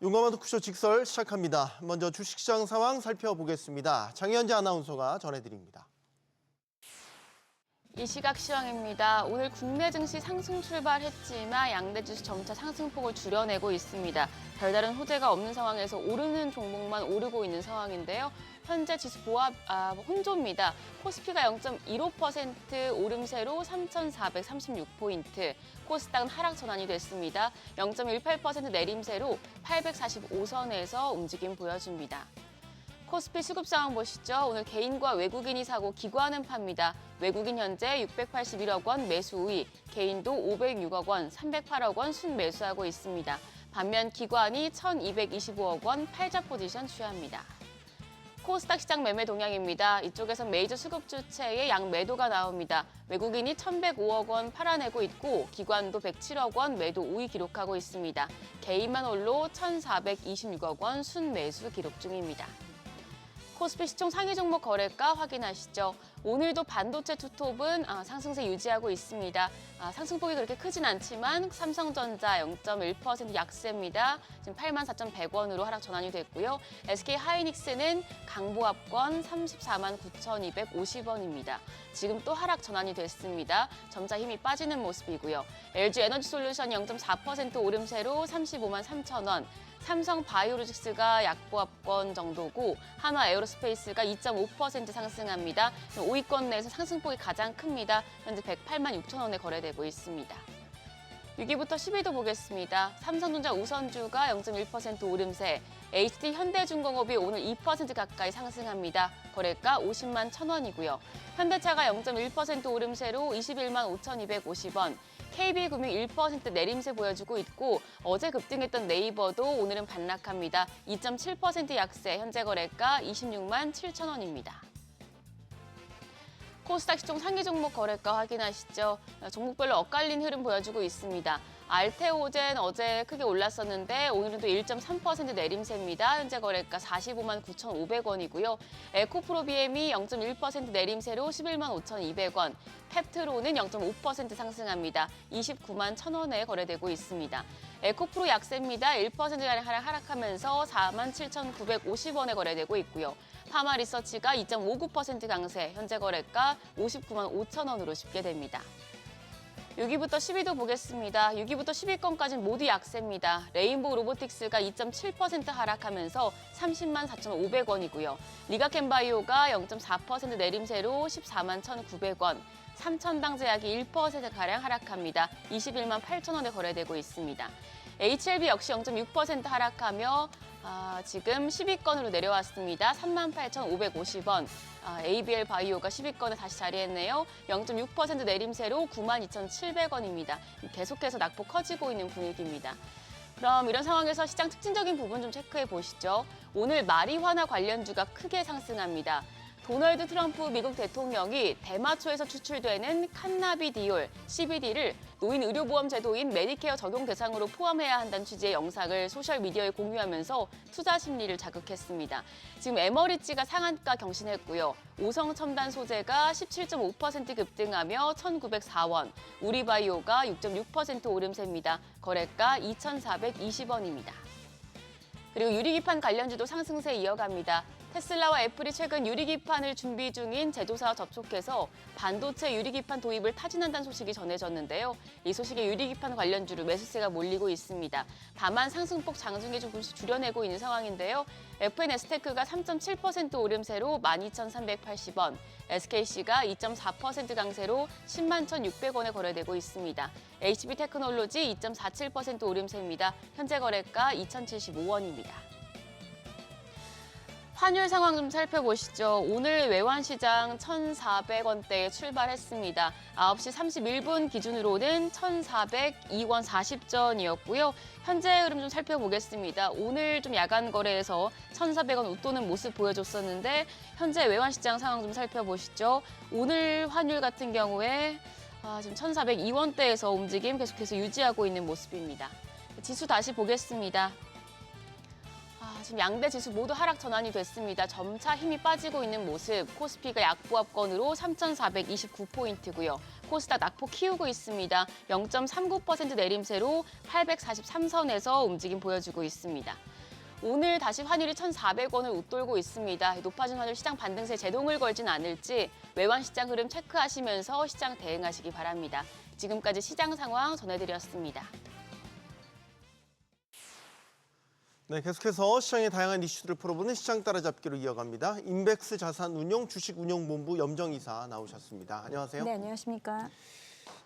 용감한 토크쇼 직설 시작합니다. 먼저 주식시장 상황 살펴보겠습니다. 장현재 아나운서가 전해드립니다. 이 시각 시황입니다. 오늘 국내 증시 상승 출발했지만 양대 지수 점차 상승폭을 줄여내고 있습니다. 별다른 호재가 없는 상황에서 오르는 종목만 오르고 있는 상황인데요. 현재 지수 혼조입니다. 코스피가 0.15% 오름세로 3,436포인트, 코스닥은 하락 전환이 됐습니다. 0.18% 내림세로 845선에서 움직임 보여줍니다. 코스피 수급 상황 보시죠. 오늘 개인과 외국인이 사고 기관은 팝니다. 외국인 현재 681억 원 매수 우위, 개인도 506억 원, 308억 원 순매수하고 있습니다. 반면 기관이 1,225억 원 팔자 포지션 취합니다. 코스닥 시장 매매 동향입니다. 이쪽에서 메이저 수급 주체의 양매도가 나옵니다. 외국인이 1,105억 원 팔아내고 있고 기관도 107억 원 매도 우위 기록하고 있습니다. 개인만 홀로 1,426억 원 순매수 기록 중입니다. 코스피 시총 상위 종목 거래가 확인하시죠. 오늘도 반도체 투톱은 상승세 유지하고 있습니다. 상승폭이 그렇게 크진 않지만 삼성전자 0.1% 약세입니다. 지금 84,100원으로 하락 전환이 됐고요. SK하이닉스는 강보합권 349,250원입니다. 지금 또 하락 전환이 됐습니다. 점차 힘이 빠지는 모습이고요. LG에너지솔루션 0.4% 오름세로 353,000원. 삼성 바이오로직스가 약보합권 정도고 한화 에어로스페이스가 2.5% 상승합니다. 5위권 내에서 상승폭이 가장 큽니다. 현재 108만 6천 원에 거래되고 있습니다. 6위부터 10위도 보겠습니다. 삼성전자 우선주가 0.1% 오름세, HD 현대중공업이 오늘 2% 가까이 상승합니다. 거래가 50만 1,000원이고요. 현대차가 0.1% 오름세로 21만 5,250원, KB금융 1% 내림세 보여주고 있고 어제 급등했던 네이버도 오늘은 반락합니다. 2.7% 약세, 현재 거래가 26만 7,000원입니다. 코스닥 시총 상위 종목 거래가 확인하시죠. 종목별로 엇갈린 흐름 보여주고 있습니다. 알테오젠 어제 크게 올랐었는데 오늘은 또 1.3% 내림세입니다. 현재 거래가 45만 9,500원이고요. 에코프로비엠이 0.1% 내림세로 11만 5,200원, 펩트로는 0.5% 상승합니다. 29만 1,000원에 거래되고 있습니다. 에코프로 약세입니다. 1%가량 하락하면서 4만 7,950원에 거래되고 있고요. 파마리서치가 2.59% 강세, 현재 거래가 59만 5,000원으로 집계됩니다. 6위부터 10위도 보겠습니다. 6위부터 10위권까지는 모두 약세입니다. 레인보우 로보틱스가 2.7% 하락하면서 30만 4,500원이고요. 리가켄바이오가 0.4% 내림세로 14만 1,900원, 삼천당제약이 1%가량 하락합니다. 21만 8,000원에 거래되고 있습니다. HLB 역시 0.6% 하락하며 지금 10위권으로 내려왔습니다. 38,550원. ABL 바이오가 10위권에 다시 자리했네요. 0.6% 내림세로 92,700원입니다. 계속해서 낙폭 커지고 있는 분위기입니다. 그럼 이런 상황에서 시장 특징적인 부분 좀 체크해 보시죠. 오늘 마리화나 관련주가 크게 상승합니다. 도널드 트럼프 미국 대통령이 대마초에서 추출되는 칸나비디올, CBD를 노인 의료보험 제도인 메디케어 적용 대상으로 포함해야 한다는 취지의 영상을 소셜미디어에 공유하면서 투자 심리를 자극했습니다. 지금 에머리지가 상한가 경신했고요. 오성 첨단 소재가 17.5% 급등하며 1,904원, 우리바이오가 6.6% 오름세입니다. 거래가 2,420원입니다. 그리고 유리기판 관련주도 상승세 이어갑니다. 테슬라와 애플이 최근 유리기판을 준비 중인 제조사와 접촉해서 반도체 유리기판 도입을 타진한다는 소식이 전해졌는데요. 이 소식에 유리기판 관련주로 매수세가 몰리고 있습니다. 다만 상승폭 장중에 조금씩 줄여내고 있는 상황인데요. FNS테크가 3.7% 오름세로 12,380원, SKC가 2.4% 강세로 10만 1,600원에 거래되고 있습니다. HB테크놀로지 2.47% 오름세입니다. 현재 거래가 2,075원입니다. 환율 상황 좀 살펴보시죠. 오늘 외환시장 1,400원대에 출발했습니다. 9시 31분 기준으로는 1,402원 40전이었고요. 현재 흐름 좀 살펴보겠습니다. 오늘 좀 야간 거래에서 1,400원 웃도는 모습 보여줬었는데 현재 외환시장 상황 좀 살펴보시죠. 오늘 환율 같은 경우에 지금 1,402원대에서 움직임 계속해서 유지하고 있는 모습입니다. 지수 다시 보겠습니다. 지금 양대 지수 모두 하락 전환이 됐습니다. 점차 힘이 빠지고 있는 모습. 코스피가 약보합권으로 3,429포인트고요. 코스닥 낙폭 키우고 있습니다. 0.39% 내림세로 843선에서 움직임 보여주고 있습니다. 오늘 다시 환율이 1,400원을 웃돌고 있습니다. 높아진 환율 시장 반등세 제동을 걸진 않을지 외환 시장 흐름 체크하시면서 시장 대응하시기 바랍니다. 지금까지 시장 상황 전해드렸습니다. 네, 계속해서 시장의 다양한 이슈들을 풀어보는 시장 따라잡기로 이어갑니다. 인백스 자산운용 주식운용본부 염정이사 나오셨습니다. 안녕하세요. 네, 안녕하십니까.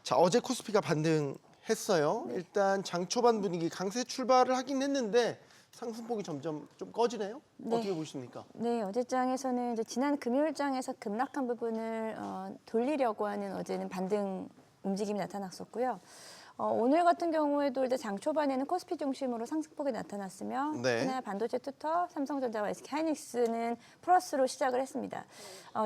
자, 어제 코스피가 반등했어요. 일단 장 초반 분위기 강세 출발을 하긴 했는데 상승폭이 점점 좀 꺼지네요. 네. 어떻게 보십니까? 네, 어제장에서는 이제 지난 금요일장에서 급락한 부분을 돌리려고 하는 어제는 반등 움직임이 나타났었고요. 오늘 같은 경우에도 이제 장 초반에는 코스피 중심으로 상승폭이 나타났으며 네. 특히나 반도체 투톱, 삼성전자와 SK하이닉스는 플러스로 시작을 했습니다.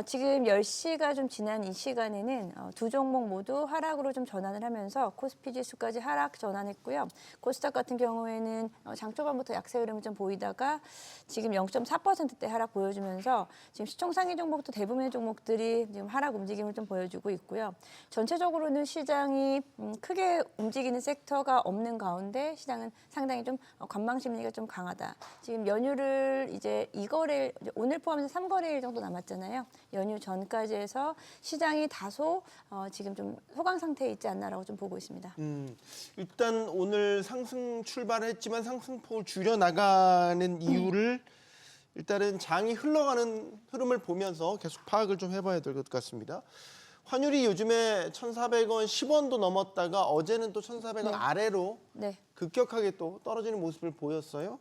지금 10시가 좀 지난 이 시간에는 두 종목 모두 하락으로 좀 전환을 하면서 코스피 지수까지 하락 전환했고요. 코스닥 같은 경우에는 장 초반부터 약세 흐름을 좀 보이다가 지금 0.4%대 하락 보여주면서 지금 시총 상위 종목도 대부분의 종목들이 지금 하락 움직임을 좀 보여주고 있고요. 전체적으로는 시장이 크게 움직이는 섹터가 없는 가운데 시장은 상당히 좀 관망 심리가 좀 강하다. 지금 연휴를 이제 2거래일, 오늘 포함해서 3거래일 정도 남았잖아요. 연휴 전까지 해서 시장이 다소 지금 좀 소강 상태에 있지 않나라고 좀 보고 있습니다. 일단 오늘 상승 출발했지만 상승폭을 줄여나가는 이유를 일단은 장이 흘러가는 흐름을 보면서 계속 파악을 좀 해봐야 될 것 같습니다. 환율이 요즘에 1,400원 10원도 넘었다가 어제는 또 1,400원 네. 아래로 네. 급격하게 또 떨어지는 모습을 보였어요.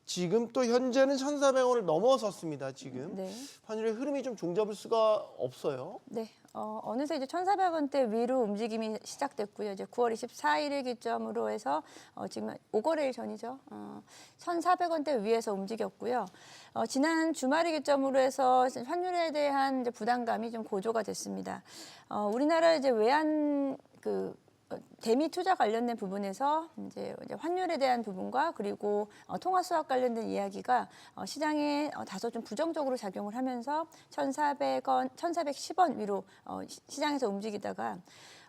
지금 또 현재는 1,400원을 넘어섰습니다. 지금 네. 환율의 흐름이 좀 종잡을 수가 없어요. 네. 어느새 이제 1,400원대 위로 움직임이 시작됐고요. 이제 9월 24일을 기점으로 해서 지금 5거래일 전이죠. 1,400원대 위에서 움직였고요. 지난 주말을 기점으로 해서 환율에 대한 이제 부담감이 좀 고조가 됐습니다. 우리나라 이제 외환 대미 투자 관련된 부분에서 이제 환율에 대한 부분과 그리고 통화 수학 관련된 이야기가 시장에 다소 좀 부정적으로 작용을 하면서 1,400원, 1,410원 위로 시장에서 움직이다가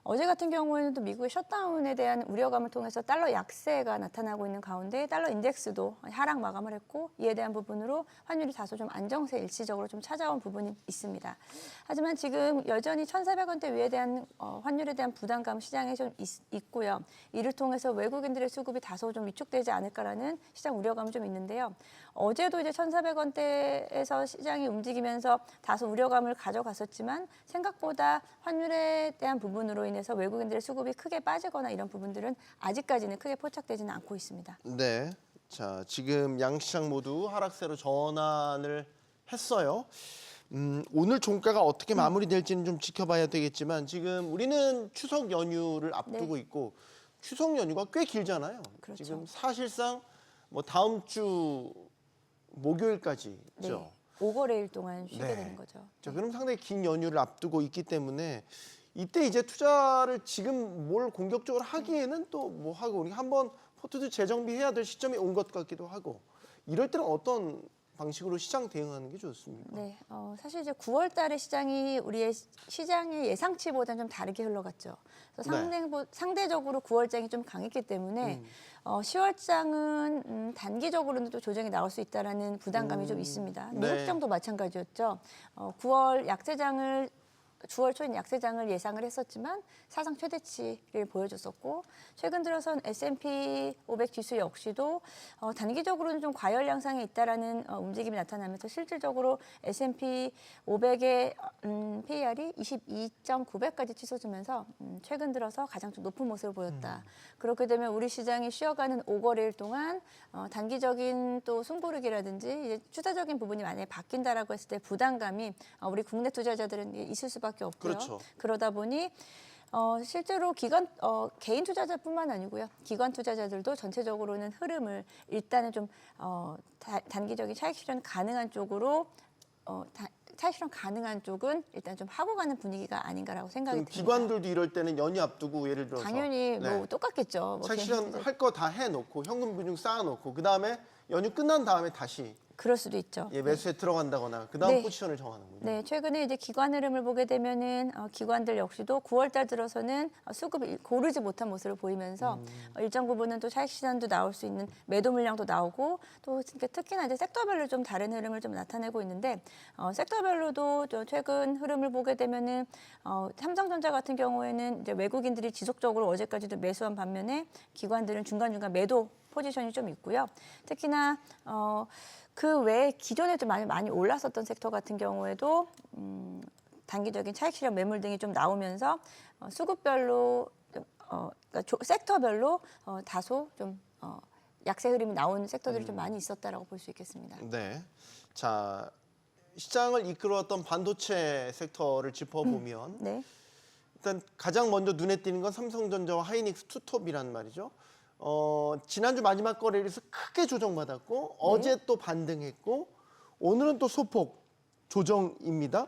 어제 같은 경우에는 또 미국의 셧다운에 대한 우려감을 통해서 달러 약세가 나타나고 있는 가운데 달러 인덱스도 하락 마감을 했고 이에 대한 부분으로 환율이 다소 좀 안정세 일시적으로 좀 찾아온 부분이 있습니다. 하지만 지금 여전히 1,400원대 위에 대한 환율에 대한 부담감 시장에 좀 있고요. 이를 통해서 외국인들의 수급이 다소 좀 위축되지 않을까라는 시장 우려감이 좀 있는데요. 어제도 이제 1,400원대에서 시장이 움직이면서 다소 우려감을 가져갔었지만 생각보다 환율에 대한 부분으로 인해서 외국인들의 수급이 크게 빠지거나 이런 부분들은 아직까지는 크게 포착되지는 않고 있습니다. 네. 자, 지금 양시장 모두 하락세로 전환을 했어요. 오늘 종가가 어떻게 마무리될지는 좀 지켜봐야 되겠지만 지금 우리는 추석 연휴를 앞두고 있고 추석 연휴가 꽤 길잖아요. 그렇죠. 지금 사실상 뭐 다음 주 목요일까지죠. 네. 5거래일 동안 쉬게 네. 되는 거죠. 자, 그럼 상당히 긴 연휴를 앞두고 있기 때문에 이때 이제 투자를 지금 뭘 공격적으로 하기에는 또 뭐 하고 우리 한번 포트도 재정비해야 될 시점이 온 것 같기도 하고 이럴 때는 어떤 방식으로 시장 대응하는 게 좋습니까? 네, 사실 이제 9월 달에 시장이 우리의 시장의 예상치보다는 좀 다르게 흘러갔죠. 그래서 상대적으로 9월장이 좀 강했기 때문에 10월장은 단기적으로는 또 조정이 나올 수 있다라는 부담감이 좀 있습니다. 네. 미국장도 마찬가지였죠. 9월 약세장을 주월 초인 약세장을 예상을 했었지만 사상 최대치를 보여줬었고 최근 들어선 S&P 500 지수 역시도 단기적으로는 좀 과열 양상에 있다라는 움직임이 나타나면서 실질적으로 S&P 500의 PER이 22.9배까지 치솟으면서 최근 들어서 가장 좀 높은 모습을 보였다. 그렇게 되면 우리 시장이 쉬어가는 5거래일 동안 단기적인 또 숨고르기라든지 이제 추세적인 부분이 만약에 바뀐다라고 했을 때 부담감이 우리 국내 투자자들은 있을 수밖에 없고요. 그렇죠. 그러다 보니 실제로 개인 투자자뿐만 아니고요. 기관 투자자들도 전체적으로는 흐름을 일단은 좀 단기적인 차익 실현 가능한 쪽으로 차익 실현 가능한 쪽은 일단 좀 하고 가는 분위기가 아닌가라고 생각이 그럼 듭니다. 기관들도 이럴 때는 연휴 앞두고 예를 들어서 당연히 뭐 똑같겠죠. 뭐 차익 실현 할 거 다 해놓고 현금 비중 쌓아놓고 그 다음에 연휴 끝난 다음에 다시 그럴 수도 있죠. 예, 매수에 들어간다거나 그다음 네. 포지션을 정하는군요. 네, 최근에 이제 기관 흐름을 보게 되면은 기관들 역시도 9월달 들어서는 수급을 고르지 못한 모습을 보이면서 일정 부분은 또 차익 시장도 나올 수 있는 매도 물량도 나오고 또 특히나 이제 섹터별로 좀 다른 흐름을 좀 나타내고 있는데 섹터별로도 또 최근 흐름을 보게 되면은 삼성전자 같은 경우에는 이제 외국인들이 지속적으로 어제까지도 매수한 반면에 기관들은 중간중간 매도 포지션이 좀 있고요. 특히나 그 외에 기존에 좀 많이 올랐었던 섹터 같은 경우에도 단기적인 차익 실현 매물 등이 좀 나오면서 수급별로 그러니까 섹터별로 다소 좀 약세 흐름이 나온 섹터들이 좀 많이 있었다라고 볼 수 있겠습니다. 네. 자, 시장을 이끌어왔던 반도체 섹터를 짚어보면 네. 일단 가장 먼저 눈에 띄는 건 삼성전자와 하이닉스 투톱이란 말이죠. 지난주 마지막 거래일에서 크게 조정받았고 어제 또 반등했고 오늘은 또 소폭 조정입니다.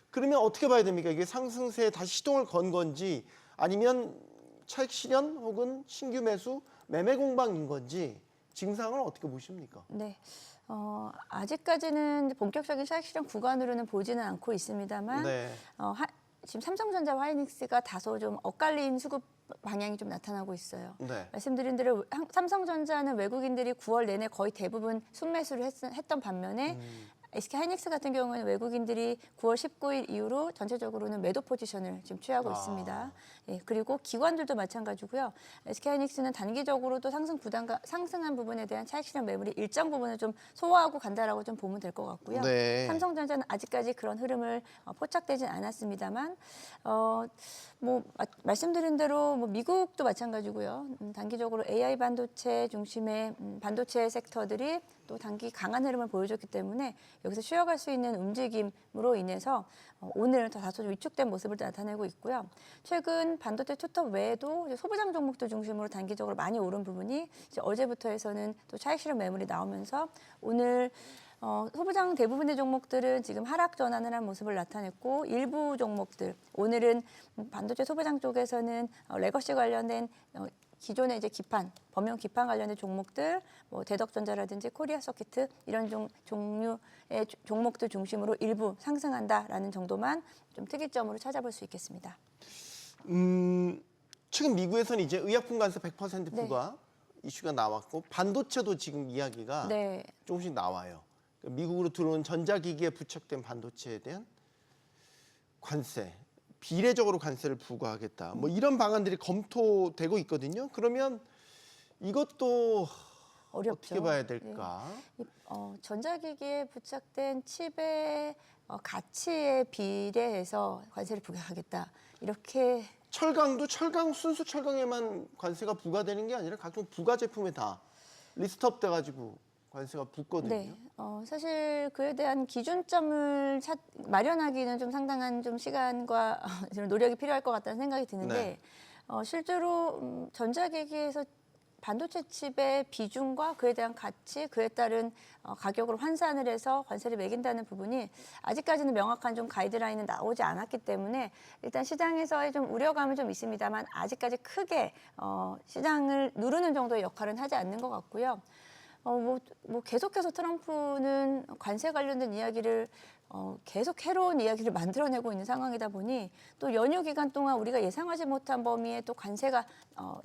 그러면 어떻게 봐야 됩니까? 이게 상승세에 다시 시동을 건 건지 아니면 차익 실현 혹은 신규 매수 매매 공방인 건지 증상을 어떻게 보십니까? 네. 아직까지는 본격적인 차익 실현 구간으로는 보지는 않고 있습니다만 네. 지금 삼성전자와 하이닉스가 다소 좀 엇갈린 수급 방향이 좀 나타나고 있어요. 네. 말씀드린 대로 삼성전자는 외국인들이 9월 내내 거의 대부분 순매수를 했던 반면에 SK 하이닉스 같은 경우는 외국인들이 9월 19일 이후로 전체적으로는 매도 포지션을 지금 취하고 있습니다. 예, 그리고 기관들도 마찬가지고요. SK 하이닉스는 단기적으로도 상승한 부분에 대한 차익 실현 매물이 일정 부분을 좀 소화하고 간다라고 좀 보면 될 것 같고요. 네. 삼성전자는 아직까지 그런 흐름을 포착되진 않았습니다만 말씀드린 대로 미국도 마찬가지고요. 단기적으로 AI 반도체 중심의 반도체 섹터들이 또 단기 강한 흐름을 보여줬기 때문에 여기서 쉬어갈 수 있는 움직임으로 인해서 오늘 더 다소 위축된 모습을 나타내고 있고요. 최근 반도체 투톱 외에도 소부장 종목들 중심으로 단기적으로 많이 오른 부분이 이제 어제부터 해서는 또 차익 실현 매물이 나오면서 오늘 소부장 대부분의 종목들은 지금 하락 전환을 한 모습을 나타냈고 일부 종목들 오늘은 반도체 소부장 쪽에서는 레거시 관련된 기존의 이제 범용 기판 관련된 종목들, 대덕전자라든지 코리아서키트 이런 종류의 종목들 중심으로 일부 상승한다라는 정도만 좀 특이점으로 찾아볼 수 있겠습니다. 최근 미국에서는 이제 의약품 관세 100% 네. 부과 이슈가 나왔고 반도체도 지금 이야기가 네. 조금씩 나와요. 미국으로 들어온 전자기기에 부착된 반도체에 대한 관세, 비례적으로 관세를 부과하겠다. 이런 방안들이 검토되고 있거든요. 그러면 이것도 어렵죠. 어떻게 봐야 될까? 전자기기에 부착된 칩의 가치에 비례해서 관세를 부과하겠다. 이렇게 철강도 순수 철강에만 관세가 부과되는 게 아니라 각종 부가 제품에 다 리스트업 돼가지고 관세가 붙거든요. 네, 사실 그에 대한 기준점을 마련하기는 좀 상당한 좀 시간과 노력이 필요할 것 같다는 생각이 드는데 실제로 전자기기에서 반도체 칩의 비중과 그에 대한 가치, 그에 따른 가격으로 환산을 해서 관세를 매긴다는 부분이 아직까지는 명확한 좀 가이드라인은 나오지 않았기 때문에 일단 시장에서의 좀 우려감은 좀 있습니다만 아직까지 크게 시장을 누르는 정도의 역할은 하지 않는 것 같고요. 계속해서 트럼프는 관세 관련된 이야기를 계속 해로운 이야기를 만들어내고 있는 상황이다 보니 또 연휴 기간 동안 우리가 예상하지 못한 범위에 또 관세가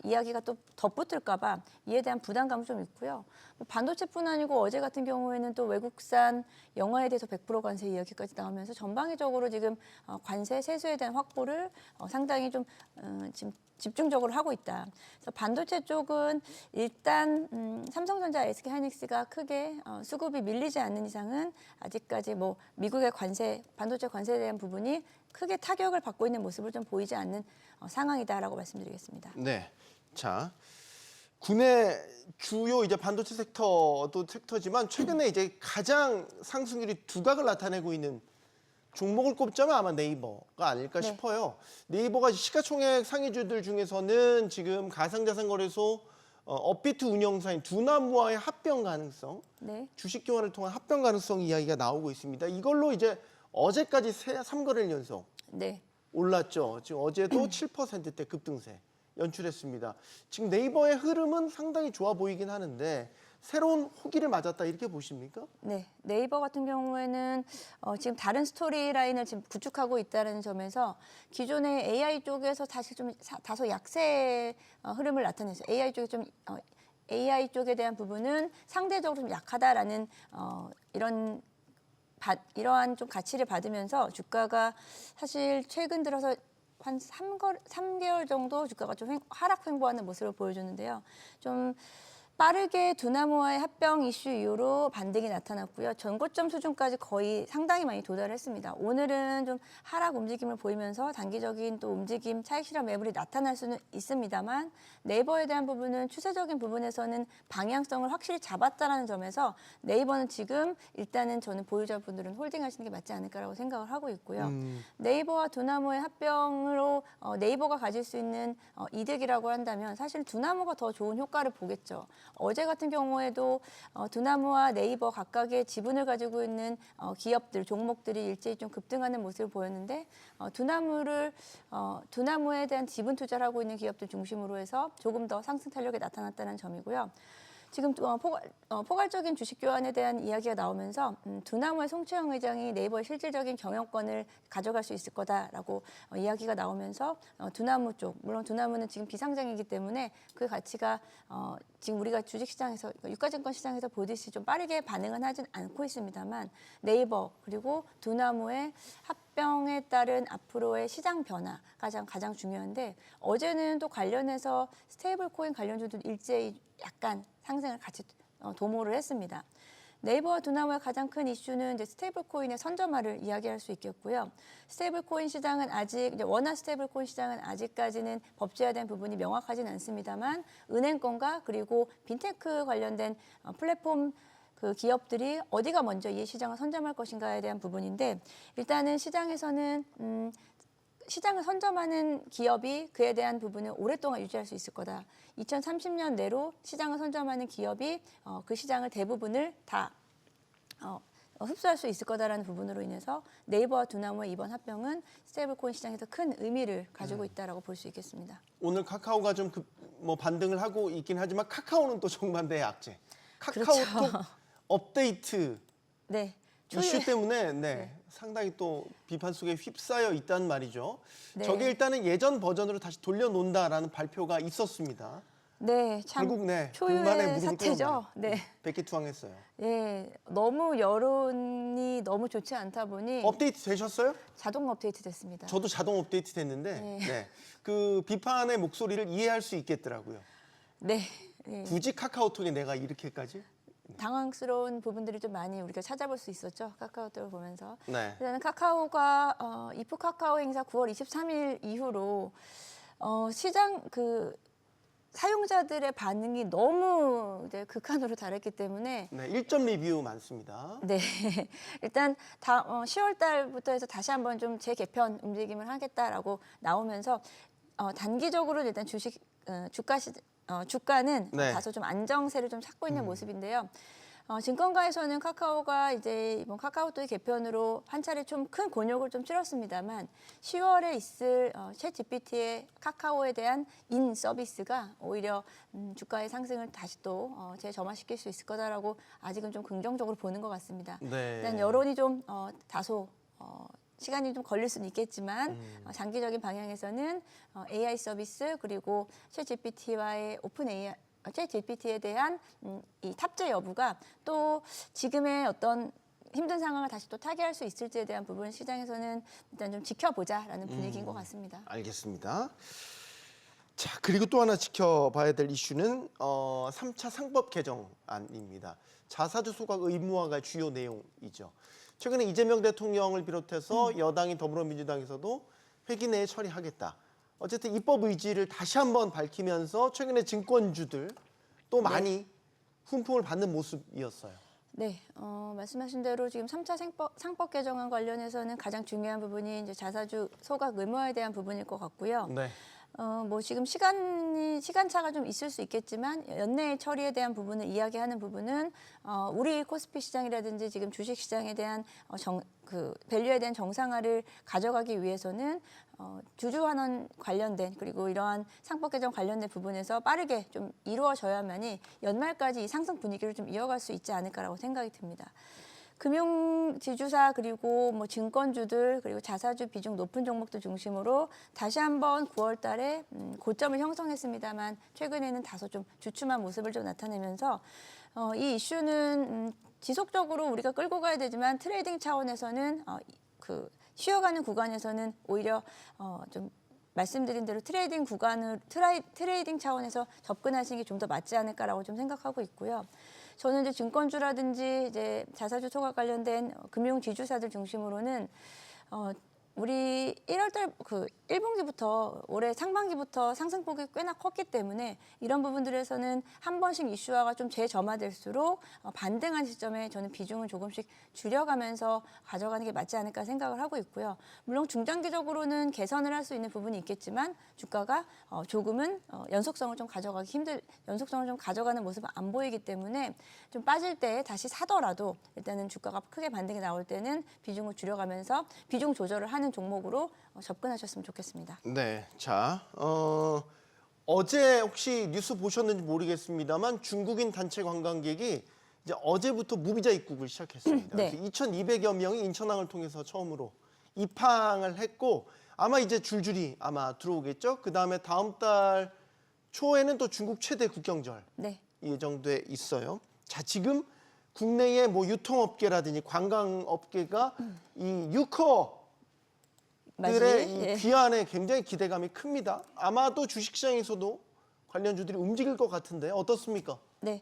이야기가 또 덧붙을까 봐 이에 대한 부담감은 좀 있고요. 반도체뿐 아니고 어제 같은 경우에는 또 외국산 영화에 대해서 100% 관세 이야기까지 나오면서 전방위적으로 지금 관세 세수에 대한 확보를 상당히 좀 지금 집중적으로 하고 있다. 그래서 반도체 쪽은 일단 삼성전자, SK 하이닉스가 크게 수급이 밀리지 않는 이상은 아직까지 미국의 반도체 관세에 대한 부분이 크게 타격을 받고 있는 모습을 좀 보이지 않는 상황이다라고 말씀드리겠습니다. 네, 자 국내 주요 이제 반도체 섹터도 섹터지만 최근에 이제 가장 상승률이 두각을 나타내고 있는 종목을 꼽자면 아마 네이버가 아닐까 싶어요. 네이버가 시가총액 상위주들 중에서는 지금 가상자산거래소 업비트 운영사인 두나무와의 합병 가능성, 주식 교환을 통한 합병 가능성 이야기가 나오고 있습니다. 이걸로 이제 어제까지 3거래일 연속 올랐죠. 지금 어제도 7%대 급등세 연출했습니다. 지금 네이버의 흐름은 상당히 좋아 보이긴 하는데 새로운 호기를 맞았다 이렇게 보십니까? 네, 네이버 같은 경우에는 지금 다른 스토리라인을 지금 구축하고 있다는 점에서 기존의 AI 쪽에서 사실 좀 다소 약세 흐름을 나타냈어요. AI 쪽에 대한 부분은 상대적으로 좀 약하다라는 이러한 좀 가치를 받으면서 주가가 사실 최근 들어서 한 3개월 정도 주가가 좀 하락 횡보하는 모습을 보여주는데요. 좀 빠르게 두나무와의 합병 이슈 이후로 반등이 나타났고요. 전고점 수준까지 거의 상당히 많이 도달했습니다. 오늘은 좀 하락 움직임을 보이면서 단기적인 또 움직임 차익 실현 매물이 나타날 수는 있습니다만 네이버에 대한 부분은 추세적인 부분에서는 방향성을 확실히 잡았다는 점에서 네이버는 지금 일단은 저는 보유자분들은 홀딩하시는 게 맞지 않을까라고 생각을 하고 있고요. 네이버와 두나무의 합병으로 네이버가 가질 수 있는 이득이라고 한다면 사실 두나무가 더 좋은 효과를 보겠죠. 어제 같은 경우에도 두나무와 네이버 각각의 지분을 가지고 있는 기업들, 종목들이 일제히 좀 급등하는 모습을 보였는데 두나무에 대한 지분 투자를 하고 있는 기업들 중심으로 해서 조금 더 상승 탄력이 나타났다는 점이고요. 지금 포괄적인 주식 교환에 대한 이야기가 나오면서 두나무의 송채영 회장이 네이버의 실질적인 경영권을 가져갈 수 있을 거다라고 이야기가 나오면서 두나무 쪽, 물론 두나무는 지금 비상장이기 때문에 그 가치가 지금 우리가 주식시장에서 유가증권 시장에서 보듯이 좀 빠르게 반응은 하진 않고 있습니다만 네이버 그리고 두나무의 합병에 따른 앞으로의 시장 변화가 가장 중요한데 어제는 또 관련해서 스테이블 코인 관련주도 일제히 약간 상승을 같이 도모를 했습니다. 네이버와 두나무의 가장 큰 이슈는 이제 스테이블 코인의 선점화를 이야기할 수 있겠고요. 스테이블 코인 시장은 원화 스테이블 코인 시장은 아직까지는 법제화된 부분이 명확하진 않습니다만 은행권과 그리고 빈테크 관련된 플랫폼 그 기업들이 어디가 먼저 이 시장을 선점할 것인가에 대한 부분인데 일단은 시장에서는 시장을 선점하는 기업이 그에 대한 부분을 오랫동안 유지할 수 있을 거다. 2030년 내로 시장을 선점하는 기업이 그 시장을 대부분을 다 흡수할 수 있을 거다라는 부분으로 인해서 네이버와 두나무의 이번 합병은 스테이블코인 시장에서 큰 의미를 가지고 있다라고 볼 수 있겠습니다. 오늘 카카오가 좀 반등을 하고 있긴 하지만 카카오는 또 정반대의 악재. 카카오톡 그렇죠. 업데이트 네. 이슈 때문에 상당히 또 비판 속에 휩싸여 있다는 말이죠. 네. 저게 일단은 예전 버전으로 다시 돌려놓는다라는 발표가 있었습니다. 네, 참 결국 불만의 초유의 무릎을 사태죠. 꿇었네요. 네. 백기투항했어요. 예, 너무 여론이 너무 좋지 않다 보니 업데이트 되셨어요? 자동 업데이트 됐습니다. 저도 자동 업데이트 됐는데 네. 그 비판의 목소리를 이해할 수 있겠더라고요. 네. 예. 굳이 카카오톡에 내가 이렇게까지? 당황스러운 부분들이 좀 많이 우리가 찾아볼 수 있었죠. 카카오톡을 보면서. 네. 일단은 카카오가 이프 카카오 행사 9월 23일 이후로 시장 사용자들의 반응이 너무 이제 극한으로 다르기 때문에 네, 1점 리뷰 많습니다. 네, 일단 10월 달부터 해서 다시 한번 좀 재개편 움직임을 하겠다라고 나오면서 단기적으로 일단 주가는 네. 다소 좀 안정세를 좀 찾고 있는 모습인데요. 증권가에서는 카카오가 이제 이번 카카오톡의 개편으로 한 차례 좀 큰 곤욕을 좀 치렀습니다만 10월에 있을 챗 GPT의 카카오에 대한 인 서비스가 오히려 주가의 상승을 다시 또 재점화시킬 수 있을 거다라고 아직은 좀 긍정적으로 보는 것 같습니다. 네. 일단 여론이 좀 다소 시간이 좀 걸릴 수는 있겠지만 장기적인 방향에서는 AI 서비스 그리고 챗 GPT와의 오픈 AI 챗 GPT에 대한 이 탑재 여부가 또 지금의 어떤 힘든 상황을 다시 또 타개할 수 있을지에 대한 부분 시장에서는 일단 좀 지켜보자라는 분위기인 것 같습니다. 알겠습니다. 자, 그리고 또 하나 지켜봐야 될 이슈는 3차 상법 개정안입니다. 자사주 소각 의무화가 주요 내용이죠. 최근에 이재명 대통령을 비롯해서 여당인 더불어민주당에서도 회기 내에 처리하겠다. 어쨌든 입법 의지를 다시 한번 밝히면서 최근에 증권주들 또 많이 훈풍을 받는 모습이었어요. 네, 말씀하신 대로 지금 3차 상법 개정안 관련해서는 가장 중요한 부분이 이제 자사주 소각 의무화에 대한 부분일 것 같고요. 네. 뭐 지금 시간차가 좀 있을 수 있겠지만 연내 처리에 대한 부분을 이야기하는 부분은 우리 코스피 시장이라든지 지금 주식 시장에 대한 밸류에 대한 정상화를 가져가기 위해서는 주주환원 관련된 그리고 이러한 상법 개정 관련된 부분에서 빠르게 좀 이루어져야만이 연말까지 이 상승 분위기를 좀 이어갈 수 있지 않을까라고 생각이 듭니다. 금융 지주사 그리고 뭐 증권주들 그리고 자사주 비중 높은 종목들 중심으로 다시 한번 9월 달에 고점을 형성했습니다만 최근에는 다소 좀 주춤한 모습을 좀 나타내면서 이 이슈는 지속적으로 우리가 끌고 가야 되지만 트레이딩 차원에서는 쉬어가는 구간에서는 오히려 좀 말씀드린 대로 트레이딩 차원에서 접근하시는 게 좀 더 맞지 않을까라고 좀 생각하고 있고요. 저는 이제 증권주라든지 이제 자사주 소각 관련된 금융 지주사들 중심으로는 우리 1월달 1분기부터 올해 상반기부터 상승폭이 꽤나 컸기 때문에 이런 부분들에서는 한 번씩 이슈화가 좀 재점화될수록 반등한 시점에 저는 비중을 조금씩 줄여가면서 가져가는 게 맞지 않을까 생각을 하고 있고요. 물론 중장기적으로는 개선을 할 수 있는 부분이 있겠지만 주가가 조금은 연속성을 좀 가져가는 모습은 안 보이기 때문에 좀 빠질 때 다시 사더라도 일단은 주가가 크게 반등이 나올 때는 비중을 줄여가면서 비중 조절을 하는 종목으로 접근하셨으면 좋겠습니다. 네, 자 어제 혹시 뉴스 보셨는지 모르겠습니다만 중국인 단체 관광객이 이제 어제부터 무비자 입국을 시작했습니다. 네. 2,200여 명이 인천항을 통해서 처음으로 입항을 했고 아마 이제 줄줄이 아마 들어오겠죠. 그 다음에 다음 달 초에는 또 중국 최대 국경절 네. 예정돼 있어요. 자, 지금 국내의 뭐 유통업계라든지 관광업계가 이 유커 들의 이 예. 귀환에 굉장히 기대감이 큽니다. 아마도 주식시장에서도 관련주들이 움직일 것 같은데 어떻습니까? 네,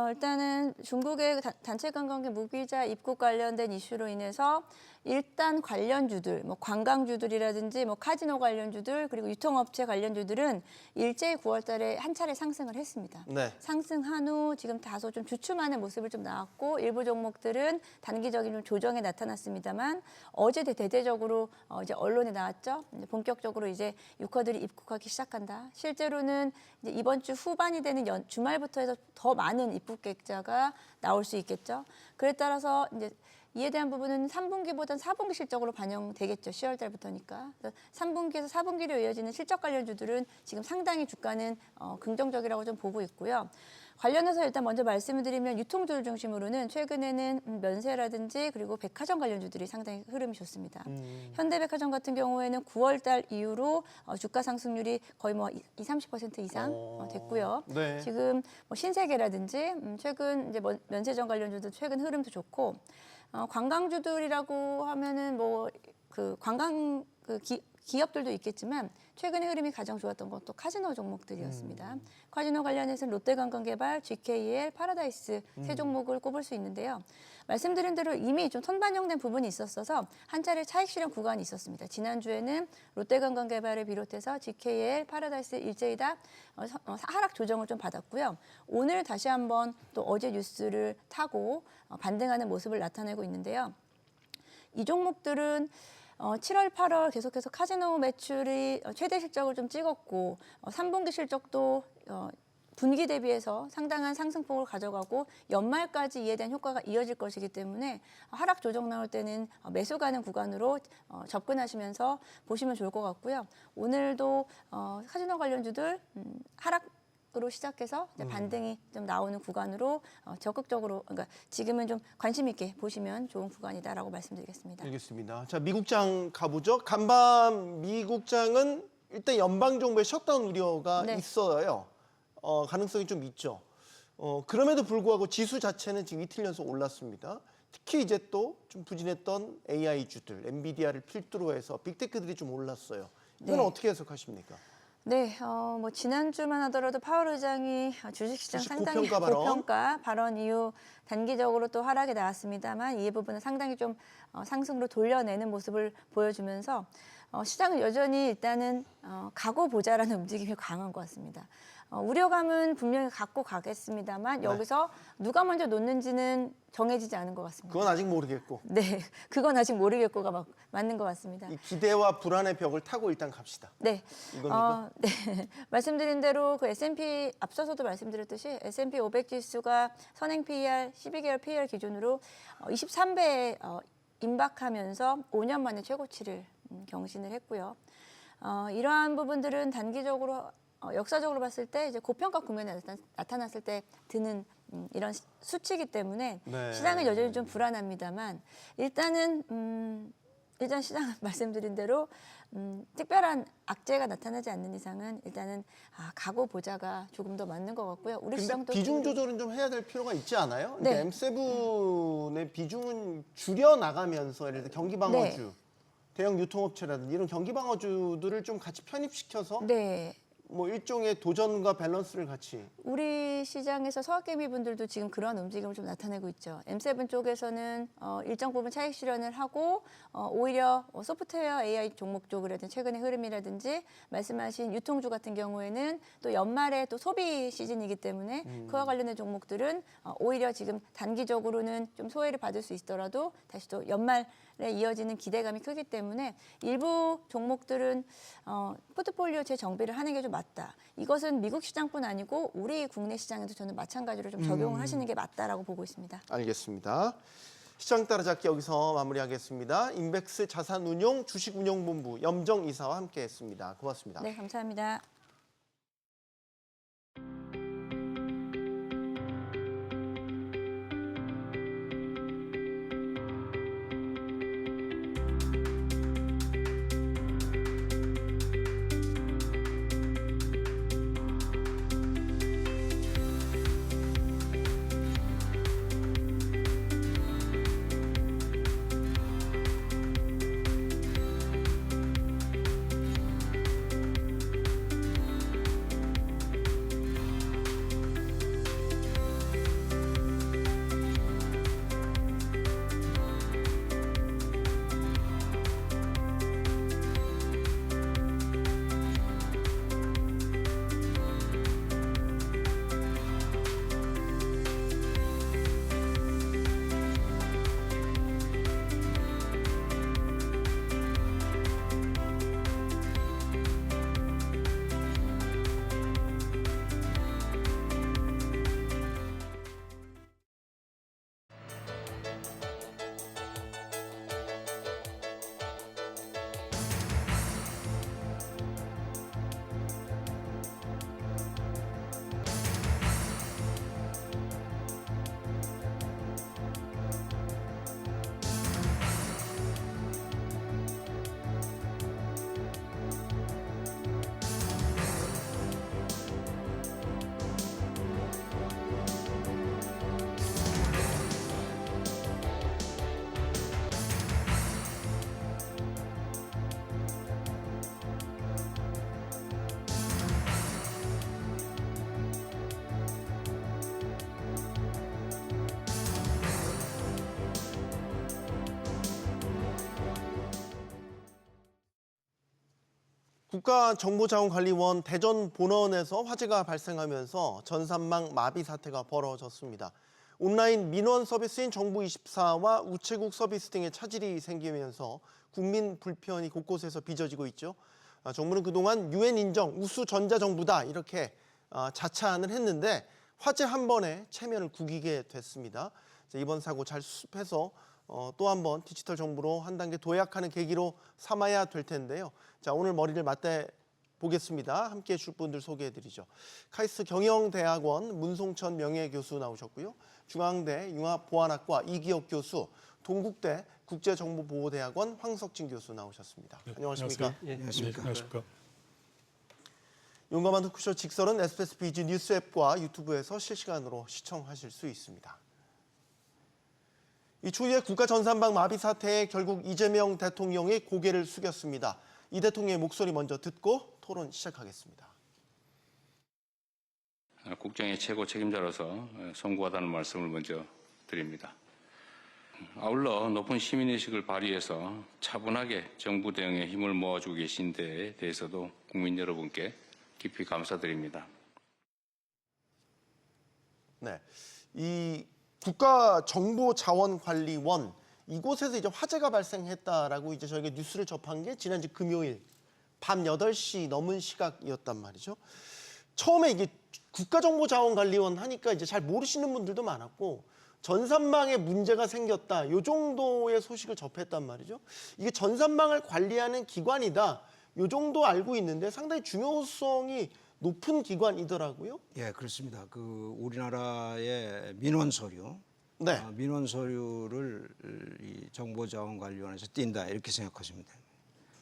일단은 중국의 단체 관광객 무비자 입국 관련된 이슈로 인해서 일단 관련주들, 뭐 관광주들이라든지 뭐 카지노 관련주들 그리고 유통업체 관련주들은 일제히 9월달에 한 차례 상승을 했습니다. 네. 상승한 후 지금 다소 좀 주춤하는 모습을 좀 나왔고 일부 종목들은 단기적인 좀 조정에 나타났습니다만 어제 대대적으로 이제 언론에 나왔죠. 이제 본격적으로 이제 유커들이 입국하기 시작한다. 실제로는 이제 이번 주 후반이 되는 주말부터 해서 더 많은 입국객자가 나올 수 있겠죠. 그에 따라서 이제 이에 대한 부분은 3분기보다는 4분기 실적으로 반영되겠죠. 10월 달부터니까. 3분기에서 4분기로 이어지는 실적 관련주들은 지금 상당히 주가는 긍정적이라고 좀 보고 있고요. 관련해서 일단 먼저 말씀을 드리면 유통주를 중심으로는 최근에는 면세라든지 그리고 백화점 관련주들이 상당히 흐름이 좋습니다. 현대백화점 같은 경우에는 9월 달 이후로 주가 상승률이 거의 뭐 20-30% 이상 됐고요. 네. 지금 뭐 신세계라든지 최근 이제 면세점 관련주도 최근 흐름도 좋고 관광주들이라고 하면은 뭐 기업들도 있겠지만 최근의 흐름이 가장 좋았던 것도 카지노 종목들이었습니다. 카지노 관련해서는 롯데관광개발, GKL, 파라다이스 세 종목을 꼽을 수 있는데요. 말씀드린 대로 이미 좀 선반영된 부분이 있었어서 한 차례 차익 실현 구간이 있었습니다. 지난주에는 롯데관광개발을 비롯해서 GKL, 파라다이스 일제히 다 하락 조정을 좀 받았고요. 오늘 다시 한번 또 어제 뉴스를 타고 반등하는 모습을 나타내고 있는데요. 이 종목들은 7월, 8월 계속해서 카지노 매출이 최대 실적을 좀 찍었고 3분기 실적도 분기 대비해서 상당한 상승폭을 가져가고 연말까지 이에 대한 효과가 이어질 것이기 때문에 하락 조정 나올 때는 매수 가는 구간으로 접근하시면서 보시면 좋을 것 같고요. 오늘도 카지노 관련주들 하락으로 시작해서 이제 반등이 좀 나오는 구간으로 적극적으로 그러니까 지금은 좀 관심 있게 보시면 좋은 구간이다라고 말씀드리겠습니다. 알겠습니다. 자, 미국장 가보죠. 간밤 미국장은 일단 연방 정부의 셧다운 우려가 네. 있어요. 가능성이 좀 있죠. 그럼에도 불구하고 지수 자체는 지금 이틀 연속 올랐습니다. 특히 이제 또 좀 부진했던 AI주들, 엔비디아를 필두로 해서 빅테크들이 좀 올랐어요. 이건 네. 어떻게 해석하십니까? 네, 뭐 지난주만 하더라도 파월 의장이 주식시장 주식 상당히 고평가 발언 이후 단기적으로 또 하락이 나왔습니다만 이 부분은 상당히 좀 상승으로 돌려내는 모습을 보여주면서 시장은 여전히 일단은 가고 보자라는 움직임이 강한 것 같습니다. 우려감은 분명히 갖고 가겠습니다만 여기서 누가 먼저 놓는지는 정해지지 않은 것 같습니다. 그건 아직 모르겠고 네, 그건 아직 모르겠고가 맞는 것 같습니다. 이 기대와 불안의 벽을 타고 일단 갑시다. 네, 이겁니까? 네, 말씀드린 대로 그 S&P 앞서서도 말씀드렸듯이 S&P 500 지수가 선행 PER 12개월 PER 기준으로 23배에 임박하면서 5년 만에 최고치를 경신을 했고요. 이러한 부분들은 단기적으로 역사적으로 봤을 때 이제 고평가 국면에 나타났을 때 드는 이런 수치이기 때문에 네. 시장은 여전히 좀 불안합니다만 일단은 일단 시장은 말씀드린 대로 특별한 악재가 나타나지 않는 이상은 일단은 가고 보자가 조금 더 맞는 것 같고요. 우리 근데 시장도 비중 조절은 좀 해야 될 필요가 있지 않아요? 네. 그러니까 M7의 비중은 줄여 나가면서 예를 들어 경기 방어주, 네. 대형 유통업체라든지 이런 경기 방어주들을 좀 같이 편입시켜서 네. 뭐 일종의 도전과 밸런스를 같이. 우리 시장에서 서학개미 분들도 지금 그런 움직임을 좀 나타내고 있죠. M7 쪽에서는 일정 부분 차익 실현을 하고 오히려 소프트웨어 AI 종목 쪽이라든지 최근의 흐름이라든지 말씀하신 유통주 같은 경우에는 또 연말에 또 소비 시즌이기 때문에 그와 관련된 종목들은 오히려 지금 단기적으로는 좀 소외를 받을 수 있더라도 다시 또 연말에 이어지는 기대감이 크기 때문에 일부 종목들은 포트폴리오 재정비를 하는 게 좀 맞다. 이것은 미국 시장뿐 아니고 우리 국내 시장에도 저는 마찬가지로 좀 적용을 하시는 게 맞다라고 보고 있습니다. 알겠습니다. 시장 따라잡기 여기서 마무리하겠습니다. 인백스 자산운용 주식운용본부 염정 이사와 함께했습니다. 고맙습니다. 네, 감사합니다. 국가정보자원관리원 대전 본원에서 화재가 발생하면서 전산망 마비 사태가 벌어졌습니다. 온라인 민원 서비스인 정부24와 우체국 서비스 등의 차질이 생기면서 국민 불편이 곳곳에서 빚어지고 있죠. 정부는 그동안 UN 인정 우수 전자정부다 이렇게 자찬을 했는데 화재 한 번에 체면을 구기게 됐습니다. 이번 사고 잘 수습해서 또 한 번 디지털 정부로 한 단계 도약하는 계기로 삼아야 될 텐데요. 자, 오늘 머리를 맞대 보겠습니다. 함께해 줄 분들 소개해드리죠. 카이스트 경영대학원 문송천 명예교수 나오셨고요. 중앙대 융합보안학과 이기혁 교수, 동국대 국제정보보호대학원 황석진 교수 나오셨습니다. 네, 안녕하십니까? 안녕하세요. 네, 안녕하십니까? 용감한 토크쇼 직설은 SBS 비즈 뉴스 앱과 유튜브에서 실시간으로 시청하실 수 있습니다. 이 추후에 국가전산망 마비 사태에 결국 이재명 대통령이 고개를 숙였습니다. 이 대통령의 목소리 먼저 듣고 토론 시작하겠습니다. 국정의 최고 책임자로서 송구하다는 말씀을 먼저 드립니다. 아울러 높은 시민의식을 발휘해서 차분하게 정부 대응에 힘을 모아주고 계신 데에 대해서도 국민 여러분께 깊이 감사드립니다. 네. 이 국가정보자원관리원 이곳에서 이제 화재가 발생했다라고 이제 저희가 뉴스를 접한 게 지난주 금요일 밤 8시 넘은 시각이었단 말이죠. 처음에 이게 국가정보자원관리원 하니까 이제 잘 모르시는 분들도 많았고 전산망에 문제가 생겼다. 요 정도의 소식을 접했단 말이죠. 이게 전산망을 관리하는 기관이다. 요 정도 알고 있는데 상당히 중요성이 높은 기관이더라고요. 예, 그렇습니다. 그 우리나라의 민원 서류, 네. 민원 서류를 이 정보자원관리원에서 띈다 이렇게 생각하시면 됩니다.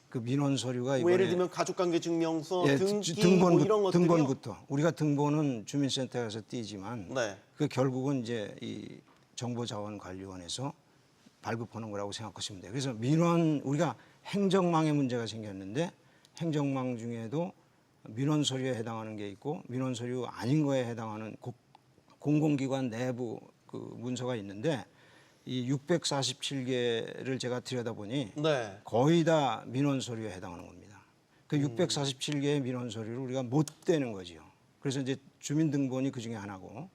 그 민원 서류가 뭐 이번에 예를 들면 가족관계증명서, 예, 등기 뭐 이런 것들이요. 등본부터 우리가 등본은 주민센터에 가서 띄지만 네. 그 결국은 이제 이 정보자원관리원에서 발급하는 거라고 생각하시면 돼요. 그래서 민원 우리가 행정망에 문제가 생겼는데 행정망 중에도 민원 서류에 해당하는 게 있고 민원 서류 아닌 거에 해당하는 공공기관 내부 그 문서가 있는데 이 647개를 제가 들여다보니 네. 거의 다 민원 서류에 해당하는 겁니다. 그 647개의 민원 서류를 우리가 못 떼는 거지요. 그래서 이제 주민등본이 그 중에 하나고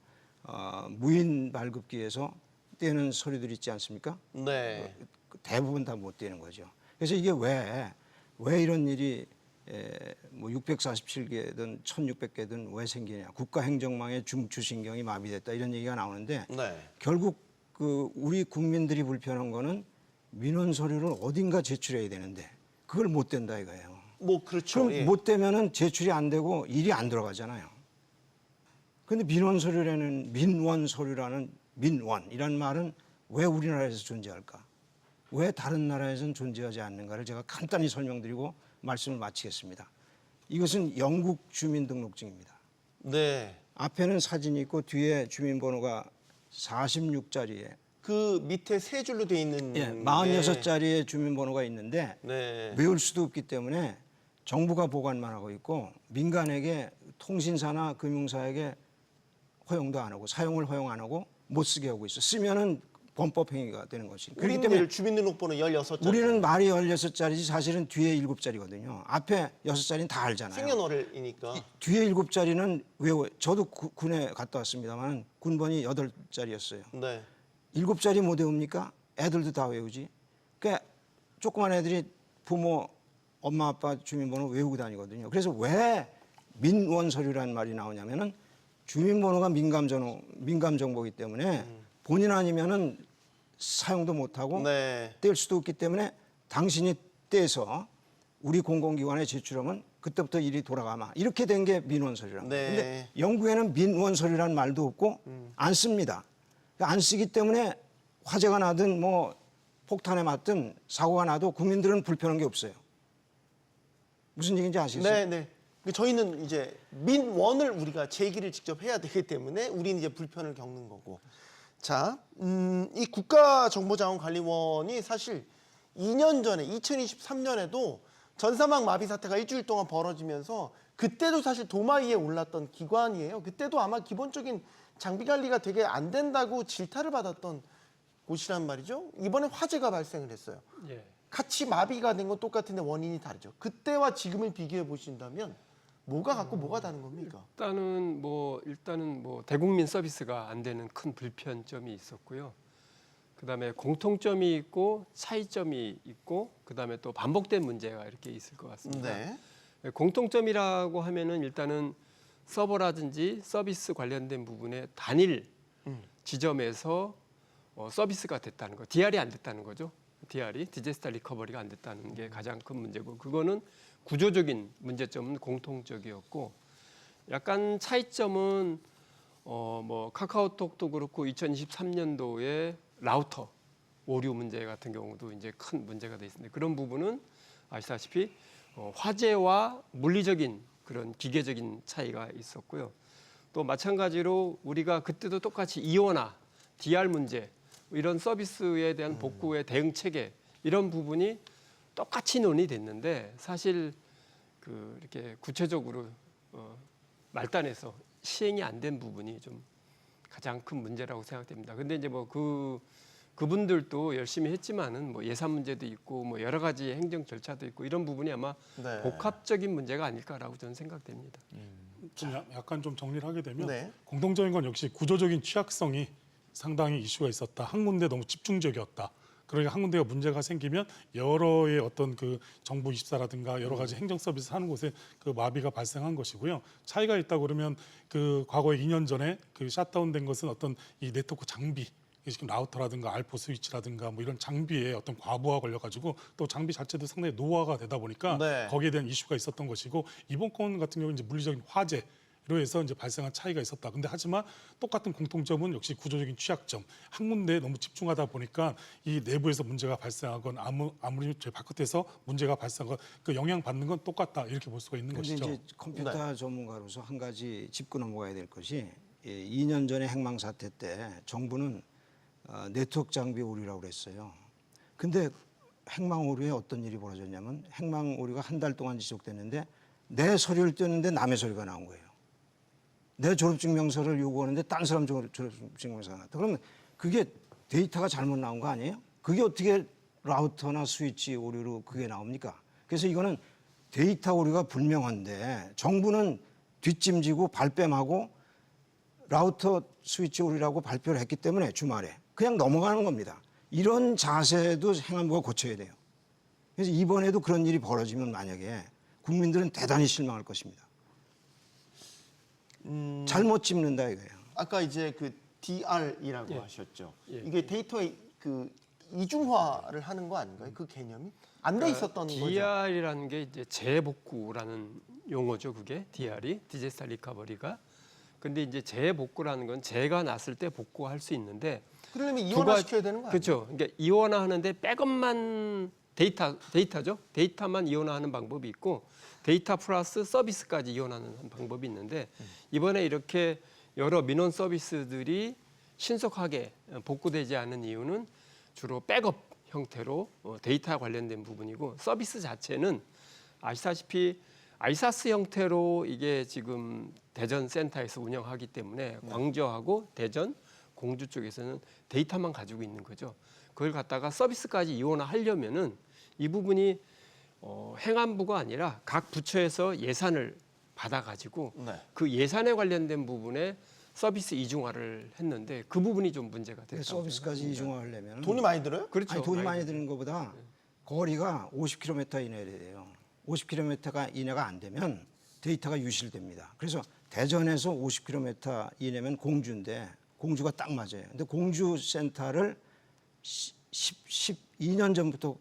무인 발급기에서 떼는 서류들이 있지 않습니까? 네. 대부분 다 못 떼는 거죠. 그래서 이게 왜 이런 일이 뭐 647개든 1600개든 왜 생기냐. 국가행정망의 중추신경이 마비됐다 이런 얘기가 나오는데 네. 결국 그 우리 국민들이 불편한 거는 민원 서류를 어딘가 제출해야 되는데 그걸 못 댄다 이거예요. 뭐 그렇죠. 그럼 예. 못 되면은 제출이 안 되고 일이 안 들어가잖아요. 근데 민원 서류라는 민원 서류라는 민원이라는 말은 왜 우리나라에서 존재할까? 왜 다른 나라에서는 존재하지 않는가를 제가 간단히 설명드리고 말씀을 마치겠습니다. 이것은 영국 주민등록증입니다. 네. 앞에는 사진이 있고 뒤에 주민번호가 46자리에 그 밑에 세 줄로 돼 있는 예, 게 46자리의 주민번호가 있는데 네. 외울 수도 없기 때문에 정부가 보관만 하고 있고 민간에게 통신사나 금융사에게 허용도 안 하고 사용을 허용 안 하고 못 쓰게 하고 있어. 쓰면은 범법 행위가 되는 것이. 그렇기 우리는 때문에 예를 주민등록번호 16자리. 우리는 말이 16자리지 사실은 뒤에 7자리거든요. 앞에 6자리는 다 알잖아요. 생년월일이니까. 뒤에 7자리는 외워. 저도 군에 갔다 왔습니다만 군번이 8자리였어요. 네. 7자리 못 외웁니까? 애들도 다 외우지. 그러니까 조그만 애들이 부모, 엄마, 아빠 주민번호 외우고 다니거든요. 그래서 왜 민원 서류라는 말이 나오냐면은 주민번호가 민감 정보이기 때문에 본인 아니면은 사용도 못 하고 네. 뗄 수도 없기 때문에 당신이 떼서 우리 공공기관에 제출하면 그때부터 일이 돌아가마. 이렇게 된 게 민원 서류라는 거예요. 네. 근데 영국에는 민원 서류라는 말도 없고 안 씁니다. 안 쓰기 때문에 화재가 나든 뭐 폭탄에 맞든 사고가 나도 국민들은 불편한 게 없어요. 무슨 얘기인지 아시겠어요? 네, 네. 저희는 이제 민원을 우리가 제기를 직접 해야 되기 때문에 우리는 이제 불편을 겪는 거고. 자, 이 국가정보자원관리원이 사실 2년 전에 2023년에도 전사망 마비 사태가 일주일 동안 벌어지면서 그때도 사실 도마 위에 올랐던 기관이에요. 그때도 아마 기본적인 장비 관리가 되게 안 된다고 질타를 받았던 곳이란 말이죠. 이번에 화재가 발생을 했어요. 예. 같이 마비가 된 건 똑같은데 원인이 다르죠. 그때와 지금을 비교해 보신다면 뭐가 같고 뭐가 다른 겁니까? 일단은 뭐 대국민 서비스가 안 되는 큰 불편점이 있었고요. 그다음에 공통점이 있고 차이점이 있고 그다음에 또 반복된 문제가 이렇게 있을 것 같습니다. 네. 공통점이라고 하면은 일단은 서버라든지 서비스 관련된 부분에 단일 지점에서 서비스가 됐다는 거, DR이 안 됐다는 거죠. DR이 디자스터 리커버리가 안 됐다는 게 가장 큰 문제고 그거는 구조적인 문제점은 공통적이었고 약간 차이점은 뭐 카카오톡도 그렇고 2023년도에 라우터 오류 문제 같은 경우도 이제 큰 문제가 돼 있습니다. 그런 부분은 아시다시피 화재와 물리적인 그런 기계적인 차이가 있었고요. 또 마찬가지로 우리가 그때도 똑같이 이오나 DR 문제 이런 서비스에 대한 복구의 대응 체계 이런 부분이 똑같이 논의됐는데 사실 이렇게 구체적으로 말단에서 시행이 안 된 부분이 좀 가장 큰 문제라고 생각됩니다. 근데 이제 뭐 그분들도 열심히 했지만은 뭐 예산 문제도 있고 뭐 여러 가지 행정 절차도 있고 이런 부분이 아마 네. 복합적인 문제가 아닐까라고 저는 생각됩니다. 좀 약간 좀 정리를 하게 되면 네. 공통적인 건 역시 구조적인 취약성이 상당히 이슈가 있었다. 한 군데 너무 집중적이었다. 그러니까 한 군데가 문제가 생기면 여러의 어떤 그 정부 24라든가 여러 가지 행정 서비스 하는 곳에 그 마비가 발생한 것이고요. 차이가 있다 그러면 그 과거에 2년 전에 그 샷다운된 것은 어떤 이 네트워크 장비 지금 라우터라든가 알포 스위치라든가 뭐 이런 장비에 어떤 과부하 걸려가지고 또 장비 자체도 상당히 노화가 되다 보니까 네. 거기에 대한 이슈가 있었던 것이고 이번 건 같은 경우는 이제 물리적인 화재로 해서 이제 발생한 차이가 있었다. 근데 하지만 똑같은 공통점은 역시 구조적인 취약점. 한 군데에 너무 집중하다 보니까 이 내부에서 문제가 발생하건 아무리 저 바깥에서 문제가 발생하건 그 영향 받는 건 똑같다 이렇게 볼 수가 있는 근데 것이죠. 이제 컴퓨터 전문가로서 한 가지 짚고 넘어가야 될 것이 2년 전에 핵망 사태 때 정부는 네트워크 장비 오류라고 그랬어요. 근데 핵망 오류에 어떤 일이 벌어졌냐면 핵망 오류가 한 달 동안 지속됐는데 내 서류를 떼는데 남의 서류가 나온 거예요. 내 졸업증명서를 요구하는데 딴 사람 졸업증명서가 나왔다. 그러면 그게 데이터가 잘못 나온 거 아니에요? 그게 어떻게 라우터나 스위치 오류로 그게 나옵니까? 그래서 이거는 데이터 오류가 분명한데 정부는 뒷짐지고 발뺌하고 라우터 스위치 오류라고 발표를 했기 때문에 주말에 그냥 넘어가는 겁니다. 이런 자세도 행안부가 고쳐야 돼요. 그래서 이번에도 그런 일이 벌어지면 만약에 국민들은 대단히 실망할 것입니다. 잘못 짚는다 이거예요. 아까 이제 그 DR이라고 하셨죠. 예. 이게 데이터의 그 이중화를 하는 거 아닌가요? 그 개념이 안 돼 있었던 거죠. DR이라는 게 이제 재복구라는 용어죠. 그게 DR이 디지털 리커버리가. 근데 이제 재복구라는 건 재가 났을 때 복구할 수 있는데 그러려면 두 이원화 가지- 시켜야 되는 거 아니에요? 그렇죠. 그러니까 이원화하는데 백업만 데이터죠. 데이터만 이원화하는 방법이 있고 데이터 플러스 서비스까지 이원하는 방법이 있는데 이번에 이렇게 여러 민원 서비스들이 신속하게 복구되지 않은 이유는 주로 백업 형태로 데이터 관련된 부분이고 서비스 자체는 아시다시피 아이사스 형태로 이게 지금 대전 센터에서 운영하기 때문에 광주하고 대전, 공주 쪽에서는 데이터만 가지고 있는 거죠. 그걸 갖다가 서비스까지 이원화하려면은 이 부분이 행안부가 아니라 각 부처에서 예산을 받아가지고 네. 그 예산에 관련된 부분에 서비스 이중화를 했는데 그 부분이 좀 문제가 됐다. 서비스까지 이중화하려면 돈이 많이 들어요? 그렇죠. 아니, 돈이 많이 드는 것보다 거리가 50km 이내야 돼요. 50km 이내가 안 되면 데이터가 유실됩니다. 그래서 대전에서 50km 이내면 공주인데 공주가 딱 맞아요. 근데 공주 센터를 12년 전부터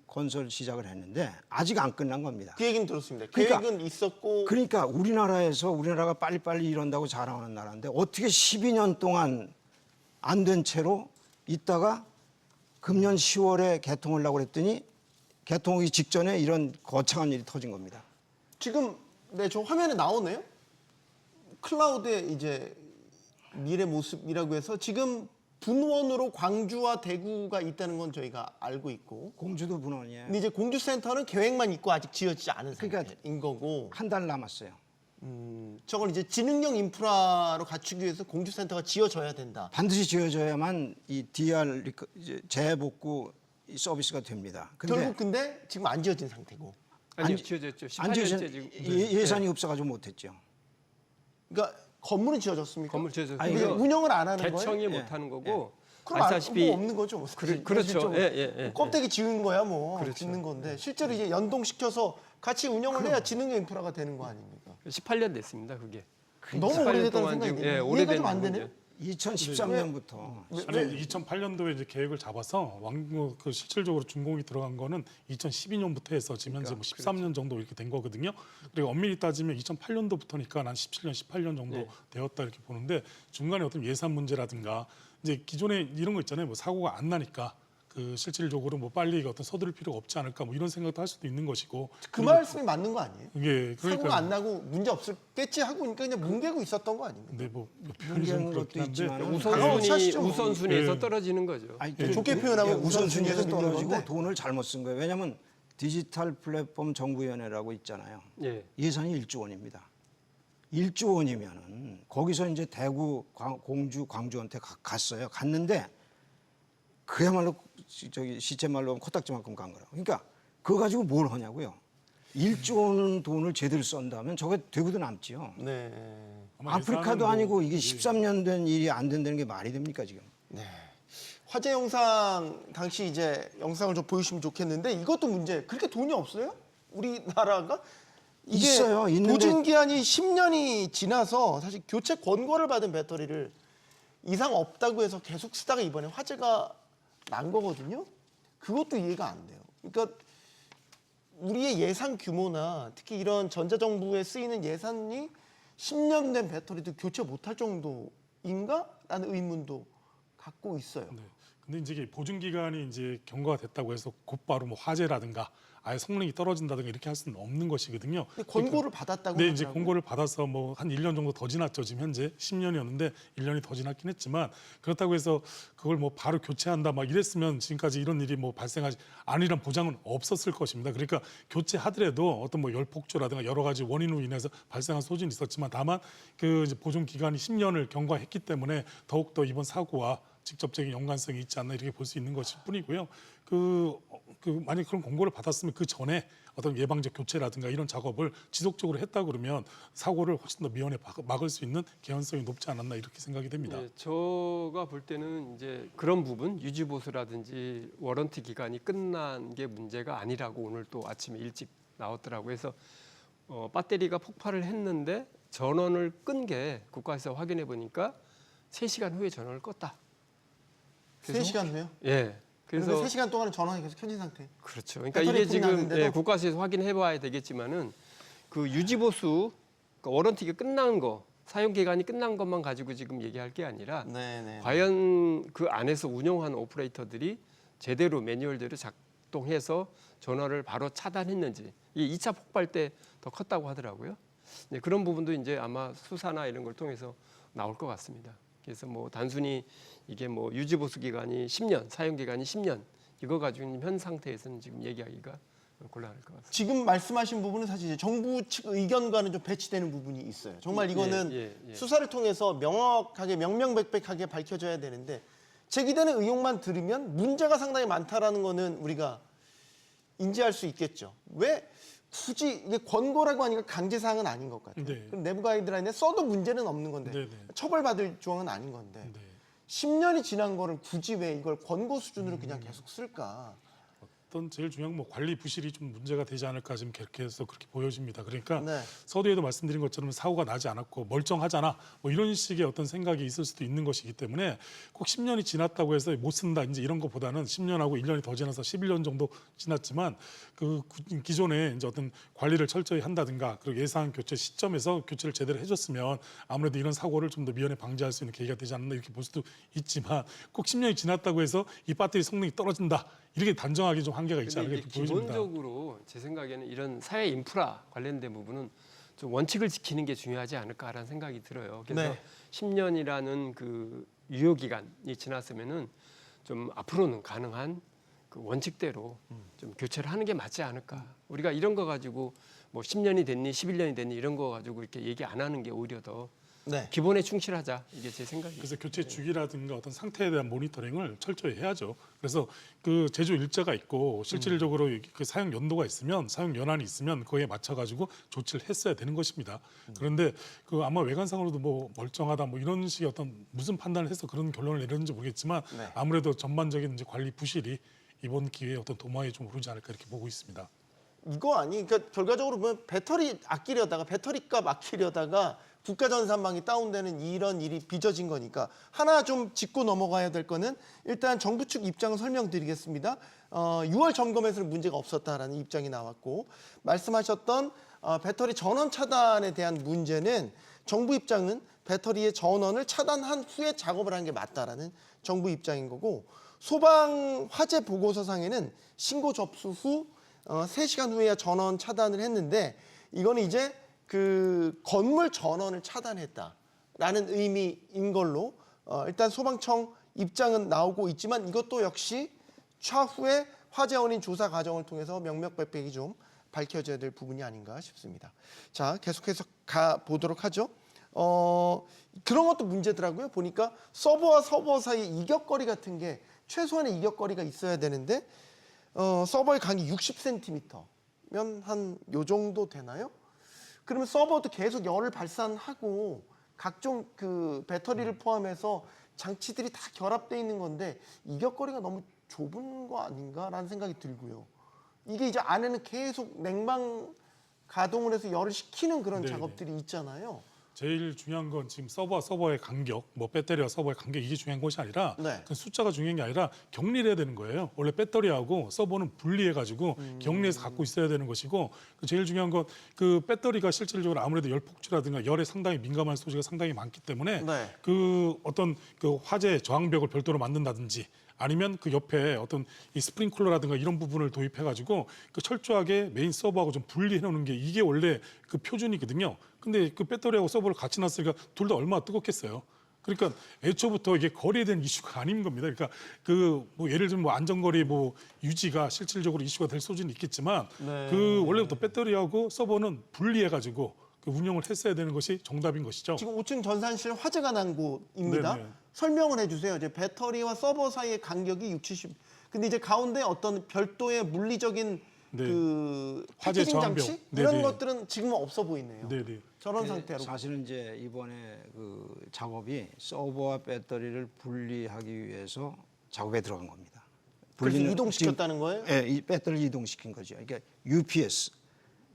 건설 시작을 했는데 아직 안 끝난 겁니다. 그 얘기는 들었습니다. 그러니까- 계획은 있었고 그러니까 우리나라가 빨리빨리 이런다고 자랑하는 나라인데 어떻게 12년 동안 안 된 채로 있다가 금년 10월에 개통을 하려고 그랬더니 개통하기 직전에 이런 거창한 일이 터진 겁니다. 지금 저 화면에 나오네요. 클라우드의 이제 미래 모습이라고 해서 지금 분원으로 광주와 대구가 있다는 건 저희가 알고 있고, 공주도 분원이에요. 근데 이제 공주센터는 계획만 있고 아직 지어지지 않은 그러니까 상태인 거고, 한 달 남았어요. 저걸 이제 지능형 인프라로 갖추기 위해서 공주센터가 지어져야 된다. 반드시 지어져야만 이 DR 재복구 서비스가 됩니다. 근데 결국 근데 지금 안 지어진 상태고, 아니요, 지어졌죠. 안 18년째 지어진 지금 예산이 없어가지고 못했죠. 그러니까 건물은 지어졌습니까? 건물 지어졌고 아니, 근데 운영을 안 하는 개청이 거예요? 못 하는 거고 그럼 아시다시피 뭐 없는 거죠. 그렇죠. 실질적으로. 예. 껍데기 지은 거야 뭐 그렇죠. 짓는 건데 실제로 이제 연동시켜서 같이 운영을 해야 지능형 인프라가 되는 거 아닙니까? 18년 됐습니다. 그게. 너무 18년 오래됐다는 동안 생각이 지금, 드네요. 이해가 오래된 좀 안 부분이죠. 되네요. 2013년부터 아니 2008년도에 이제 계획을 잡아서 그 실질적으로 준공이 들어간 거는 2012년부터 해서 지금 현재 뭐 13년 정도 이렇게 된 거거든요. 그리고 엄밀히 따지면 2008년도부터니까 한 17년, 18년 정도 되었다 이렇게 보는데 중간에 어떤 예산 문제라든가 이제 기존에 이런 거 있잖아요. 뭐 사고가 안 나니까 그 실질적으로 뭐 빨리 어떤 서두를 필요가 없지 않을까 뭐 이런 생각도 할 수도 있는 것이고 그 말씀이 맞는 거 아니에요? 이게 사고가 안 나고 문제 없을겠지 하고 그러니까 그냥 뭉개고 있었던 거 아닙니까? 근데 뭐 표현이 좀 문제는 그렇긴 것도 한데 있지만 차시죠. 우선순위에서 예. 떨어지는 거죠. 아니, 좋게 표현하면 우선순위에서 우선순위에서 떨어지고 밀리는 건데. 돈을 잘못 쓴 거예요. 왜냐하면 디지털 플랫폼 정부위원회라고 있잖아요. 예. 예산이 1조 원입니다. 1조 원이면은 거기서 이제 대구, 공주, 광주한테 갔어요. 갔는데 그야말로 저기 시체 말로 하면 코딱지만큼 간 거라고. 그러니까 그거 가지고 뭘 하냐고요. 1조 원 돈을 제대로 쓴다면 저게 되고도 남지요. 네. 아마 아프리카도 예산은 뭐 아니고 이게 13년 된 일이 안 된다는 게 말이 됩니까 지금? 네. 화재 영상 당시 이제 영상을 좀 보여주시면 좋겠는데 이것도 문제. 그렇게 돈이 없어요? 우리나라가 이게 있어요. 있는데 보증 기한이 10년이 지나서 사실 교체 권고를 받은 배터리를 이상 없다고 해서 계속 쓰다가 이번에 화재가 난 거거든요. 그것도 이해가 안 돼요. 그러니까 우리의 예산 규모나 특히 이런 전자정부에 쓰이는 예산이 10년 된 배터리도 교체 못할 정도인가? 라는 의문도 갖고 있어요. 네. 근데 이제 이게 보증 기간이 이제 경과가 됐다고 해서 곧바로 뭐 화재라든가 아예 성능이 떨어진다든가 이렇게 할 수는 없는 것이거든요. 근데 권고를 받았다고 네, 이제 하더라고요. 공고를 받아서 뭐 한 1년 정도 더 지났죠. 지금 현재 10년이었는데 1년이 더 지났긴 했지만 그렇다고 해서 그걸 뭐 바로 교체한다 막 이랬으면 지금까지 이런 일이 뭐 발생하지 아니란 보장은 없었을 것입니다. 그러니까 교체하더라도 어떤 뭐 열폭주라든가 여러 가지 원인으로 인해서 발생한 소진이 있었지만 다만 그 이제 보존 기간이 10년을 경과했기 때문에 더욱 더 이번 사고와 직접적인 연관성이 있지 않나 이렇게 볼 수 있는 것일 뿐이고요. 만약 그런 공고를 받았으면 그 전에 어떤 예방적 교체라든가 이런 작업을 지속적으로 했다 그러면 사고를 훨씬 더 미연에 막을 수 있는 개연성이 높지 않았나 이렇게 생각이 됩니다. 네, 제가 볼 때는 이제 그런 부분 유지 보수라든지 워런티 기간이 끝난 게 문제가 아니라고 오늘 또 아침에 일찍 나왔더라고요. 그래서 배터리가 폭발을 했는데 전원을 끈 게 국가에서 확인해 보니까 3시간 후에 전원을 껐다. 3시간 후에요? 예. 그래서 그래서 3시간 동안은 전원이 계속 켜진 상태. 그렇죠. 그러니까 배터리 이게 불이 지금 났는데도? 국가에서 확인해 봐야 되겠지만은 그 유지 보수 그러니까 워런티가 끝난 거 사용 기간이 끝난 것만 가지고 지금 얘기할 게 아니라 네네. 과연 그 안에서 운영하는 오퍼레이터들이 제대로 매뉴얼대로 작동해서 전원을 바로 차단했는지 이 2차 폭발 때 더 컸다고 하더라고요. 네, 그런 부분도 이제 아마 수사나 이런 걸 통해서 나올 것 같습니다. 그래서 뭐 단순히 이게 뭐 유지 보수 기간이 10년, 사용 기간이 10년 이거 가지고 현 상태에서는 지금 얘기하기가 곤란할 것 같습니다. 지금 말씀하신 부분은 사실 이제 정부 측 의견과는 좀 배치되는 부분이 있어요. 정말 이거는 예. 수사를 통해서 명확하게 명명백백하게 밝혀져야 되는데 제기되는 의혹만 들으면 문제가 상당히 많다라는 거는 우리가 인지할 수 있겠죠. 왜 굳이 이게 권고라고 하니까 강제 사항은 아닌 것 같아요. 네. 그럼 내부 가이드라인에 써도 문제는 없는 건데 네, 네. 처벌받을 조항은 아닌 건데 네. 10년이 지난 거를 굳이 왜 이걸 권고 수준으로 그냥 계속 쓸까? 어떤 제일 중요한 뭐 관리 부실이 좀 문제가 되지 않을까 지금 계속해서 그렇게 보여집니다. 그러니까 네. 서두에도 말씀드린 것처럼 사고가 나지 않았고 멀쩡하잖아 뭐 이런 식의 어떤 생각이 있을 수도 있는 것이기 때문에 꼭 10년이 지났다고 해서 못 쓴다 이제 이런 것보다는 10년하고 1년이 더 지나서 11년 정도 지났지만 그 기존에 이제 어떤 관리를 철저히 한다든가 그리고 예상 교체 시점에서 교체를 제대로 해줬으면 아무래도 이런 사고를 좀 더 미연에 방지할 수 있는 계기가 되지 않나 이렇게 볼 수도 있지만 꼭 10년이 지났다고 해서 이 배터리 성능이 떨어진다 이렇게 단정하기 좀 한계가 있지 않을까 근데 이렇게 이게 보여집니다. 기본적으로 제 생각에는 이런 사회 인프라 관련된 부분은 좀 원칙을 지키는 게 중요하지 않을까라는 생각이 들어요. 그래서 네. 10년이라는 그 유효 기간이 지났으면은 좀 앞으로는 가능한 그 원칙대로 좀 교체를 하는 게 맞지 않을까. 우리가 이런 거 가지고 뭐 10년이 됐니, 11년이 됐니 이런 거 가지고 이렇게 얘기 안 하는 게 오히려 더 네. 기본에 충실하자 이게 제 생각이에요. 그래서 교체 주기라든가 어떤 상태에 대한 모니터링을 철저히 해야죠. 그래서 그 제조 일자가 있고 실질적으로 그 사용 연도가 있으면 사용 연한이 있으면 그거에 맞춰 가지고 조치를 했어야 되는 것입니다. 그런데 그 아마 외관상으로도 뭐 멀쩡하다 뭐 이런 식의 어떤 무슨 판단을 해서 그런 결론을 내렸는지 모르겠지만 네. 아무래도 전반적인 이제 관리 부실이 이번 기회에 어떤 도마에 좀 오르지 않을까 이렇게 보고 있습니다. 이거 아니 그러니까 결과적으로 보면 배터리 아끼려다가 배터리 값 아끼려다가 국가 전산망이 다운되는 이런 일이 빚어진 거니까 하나 좀 짚고 넘어가야 될 거는 일단 정부 측 입장을 설명드리겠습니다. 6월 점검에서는 문제가 없었다라는 입장이 나왔고 말씀하셨던 배터리 전원 차단에 대한 문제는 정부 입장은 배터리의 전원을 차단한 후에 작업을 하는 게 맞다라는 정부 입장인 거고 소방 화재 보고서상에는 신고 접수 후 3시간 후에야 전원 차단을 했는데 이거는 이제 그 건물 전원을 차단했다라는 의미인 걸로 일단 소방청 입장은 나오고 있지만 이것도 역시 차후에 화재 원인 조사 과정을 통해서 명명백백이 좀 밝혀져야 될 부분이 아닌가 싶습니다. 자, 계속해서 가보도록 하죠. 그런 것도 문제더라고요. 보니까 서버와 서버 사이 이격거리 같은 게 최소한의 이격거리가 있어야 되는데 서버의 간이 60cm 한 요 정도 되나요? 그러면 서버도 계속 열을 발산하고 각종 그 배터리를 포함해서 장치들이 다 결합되어 있는 건데 이격거리가 너무 좁은 거 아닌가라는 생각이 들고요. 이게 이제 안에는 계속 냉방 가동을 해서 열을 식히는 그런 네네. 작업들이 있잖아요. 제일 중요한 건 지금 서버의 간격, 뭐 배터리와 서버의 간격 이게 중요한 것이 아니라 네. 그 숫자가 중요한 게 아니라 격리를 해야 되는 거예요. 원래 배터리하고 서버는 분리해가지고 격리해서 갖고 있어야 되는 것이고 그 제일 중요한 건 그 배터리가 실질적으로 아무래도 열 폭주라든가 열에 상당히 민감한 소지가 상당히 많기 때문에 네. 그 어떤 그 화재 저항벽을 별도로 만든다든지 아니면 그 옆에 어떤 이 스프링클러라든가 이런 부분을 도입해가지고 그 철저하게 메인 서버하고 좀 분리해 놓는 게 이게 원래 그 표준이거든요. 근데 그 배터리하고 서버를 같이 놨으니까 둘 다 얼마나 뜨겁겠어요. 그러니까 애초부터 이게 거리에 대한 이슈가 아닌 겁니다. 그러니까 그 뭐 예를 들면 뭐 안전거리 뭐 유지가 실질적으로 이슈가 될 소지는 있겠지만 네. 그 원래부터 배터리하고 서버는 분리해가지고 그 운영을 했어야 되는 것이 정답인 것이죠. 지금 5층 전산실 화재가 난 곳입니다. 네네. 설명을 해주세요. 이제 배터리와 서버 사이의 간격이 60. 근데 이제 가운데 어떤 별도의 물리적인 네. 그 화재 패키징 저항벽. 장치 이런 네네. 것들은 지금은 없어 보이네요. 네네. 저런 네, 상태로. 사실은 이제 이번에 그 작업이 서버와 배터리를 분리하기 위해서 작업에 들어간 겁니다. 그래서 분리는 이동시켰다는 거예요? 예, 이 배터리를 이동시킨 거죠. 그러니까 UPS,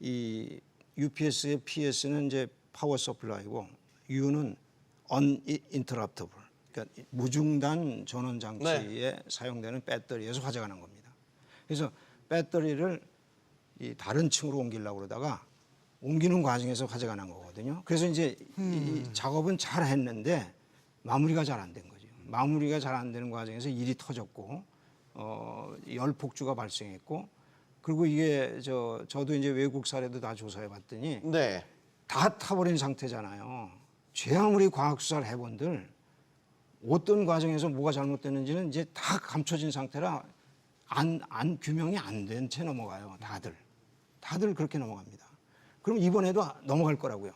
이 UPS의 PS는 이제 파워 서플라이고 U는 uninterruptible, 그러니까 무중단 전원 장치에 사용되는 배터리에서 화재가 난 겁니다. 그래서 배터리를 이 다른 층으로 옮기려고 그러다가 옮기는 과정에서 화재가 난 거거든요. 그래서 이제 이 작업은 잘 했는데 마무리가 잘 안 된 거죠. 마무리가 잘 안 되는 과정에서 일이 터졌고 열 폭주가 발생했고 그리고 이게 저도 이제 외국 사례도 다 조사해 봤더니 네. 다 타버린 상태잖아요. 죄 아무리 과학 수사를 해본들 어떤 과정에서 뭐가 잘못됐는지는 이제 다 감춰진 상태라 규명이 안 된 채 넘어가요. 다들 그렇게 넘어갑니다. 그럼 이번에도 넘어갈 거라고요.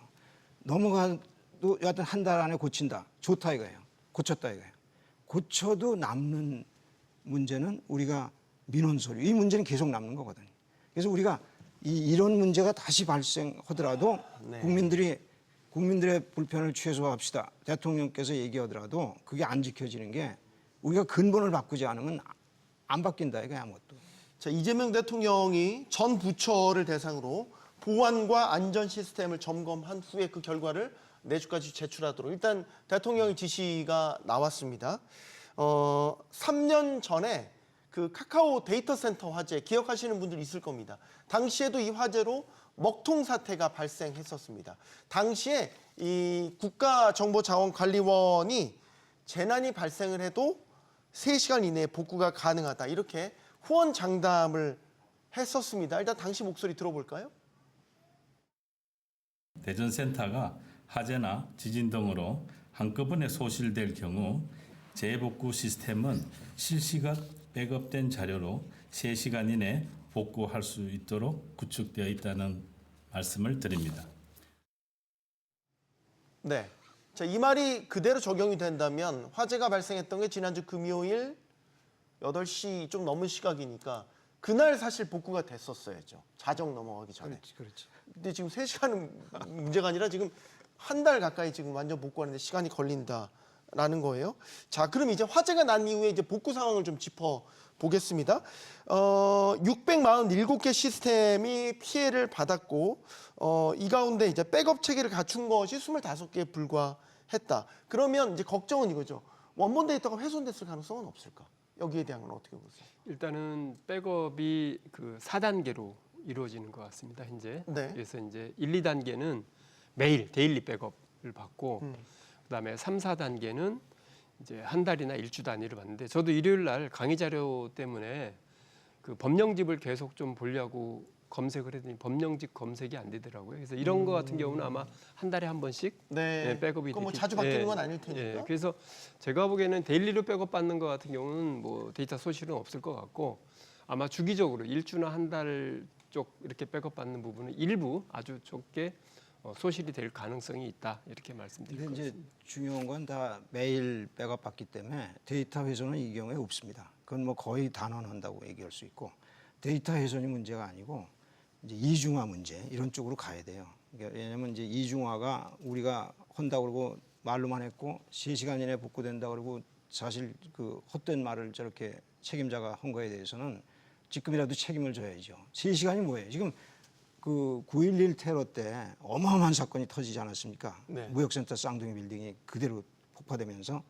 넘어가도 여하튼 한 달 안에 고친다. 좋다 이거예요. 고쳤다 이거예요. 고쳐도 남는 문제는 우리가 민원 서류. 이 문제는 계속 남는 거거든요. 그래서 우리가 이런 문제가 다시 발생하더라도 네. 국민들의 불편을 최소화합시다. 대통령께서 얘기하더라도 그게 안 지켜지는 게 우리가 근본을 바꾸지 않으면 안 바뀐다 이거야 아무것도. 자, 이재명 대통령이 전 부처를 대상으로 보안과 안전 시스템을 점검한 후에 그 결과를 내주까지 제출하도록 일단 대통령의 지시가 나왔습니다. 3년 전에 그 카카오 데이터 센터 화재 기억하시는 분들 있을 겁니다. 당시에도 이 화재로 먹통 사태가 발생했었습니다. 당시에 이 국가정보자원관리원이 재난이 발생을 해도 3시간 이내에 복구가 가능하다 이렇게 후원장담을 했었습니다. 일단 당시 목소리 들어볼까요? 대전센터가 화재나 지진 등으로 한꺼번에 소실될 경우 재복구 시스템은 실시간 백업된 자료로 3시간 이내 복구할 수 있도록 구축되어 있다는 말씀을 드립니다. 네. 자, 이 말이 그대로 적용이 된다면 화재가 발생했던 게 지난주 금요일 8시 좀 넘은 시각이니까 그날 사실 복구가 됐었어야죠. 자정 넘어가기 전에. 그렇지. 근데 지금 3시간은 문제가 아니라 지금 한 달 가까이 지금 완전 복구하는데 시간이 걸린다라는 거예요. 자, 그럼 이제 화재가 난 이후에 이제 복구 상황을 좀 짚어 보겠습니다. 647개 시스템이 피해를 받았고 이 가운데 이제 백업 체계를 갖춘 것이 25개에 불과했다. 그러면 이제 걱정은 이거죠. 원본 데이터가 훼손됐을 가능성은 없을까? 여기에 대한 건 어떻게 보세요? 일단은 백업이 그 4단계로 이루어지는 것 같습니다. 현재. 네. 그래서 이제 1, 2단계는 매일 데일리 백업을 받고 그다음에 3, 4단계는 이제 한 달이나 일주 단위를 받는데 저도 일요일 날 강의 자료 때문에 그 법령집을 계속 좀 보려고 검색을 했더니 법령집 검색이 안 되더라고요. 그래서 이런 거 같은 경우는 아마 한 달에 한 번씩 네. 백업이 그럼 뭐 되겠- 자주 바뀌는 예, 건 아닐 테니까. 그래서 제가 보기에는 데일리로 백업 받는 것 같은 경우는 뭐 데이터 소실은 없을 것 같고 아마 주기적으로 일주나 한 달 쪽 이렇게 백업 받는 부분은 일부 아주 적게 소실이 될 가능성이 있다 이렇게 말씀드릴 근데 것 이제 같습니다. 중요한 건 다 매일 백업 받기 때문에 데이터 훼손은 이 경우에 없습니다. 그건 뭐 거의 단언한다고 얘기할 수 있고 데이터 훼손이 문제가 아니고 이제 이중화 문제 이런 쪽으로 가야 돼요. 그러니까 왜냐하면 이제 이중화가 우리가 한다 그러고 말로만 했고 3시간 이내에 복구된다 그러고 사실 그 헛된 말을 저렇게 책임자가 한 거에 대해서는 지금이라도 책임을 져야죠. 3시간이 뭐예요? 지금 그 9.11 테러 때 어마어마한 사건이 터지지 않았습니까? 네. 무역센터 쌍둥이 빌딩이 그대로 폭파되면서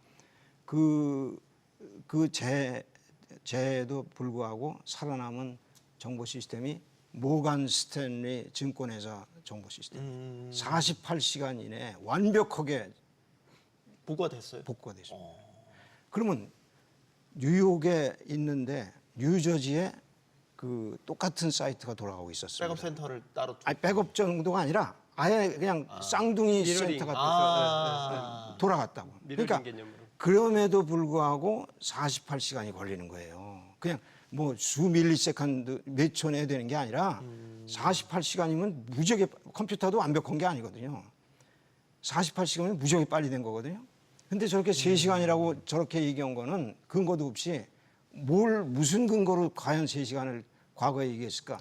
재해에도 불구하고 살아남은 정보 시스템이 모간 스탠리 증권회사 정보 시스템. 48시간 이내에 완벽하게 보고가 됐어요. 복구가 됐습니다. 그러면 뉴욕에 있는데 뉴저지에 그 똑같은 사이트가 돌아가고 있었어요. 백업 센터를 따로 두고. 아니 백업 정도가 아니라 아예 그냥 쌍둥이 미러링. 센터가 돌아갔다고. 미러링 그러니까 개념으로. 그럼에도 불구하고 48시간이 걸리는 거예요. 그냥 뭐 수 밀리세컨드 몇 초 내야 되는 게 아니라 48시간이면 무지하게 컴퓨터도 완벽한 게 아니거든요. 48시간이면 무지하게 빨리 된 거거든요. 근데 저렇게 3시간이라고 저렇게 얘기한 거는 근거도 없이 무슨 근거로 과연 3시간을 과거에 얘기했을까?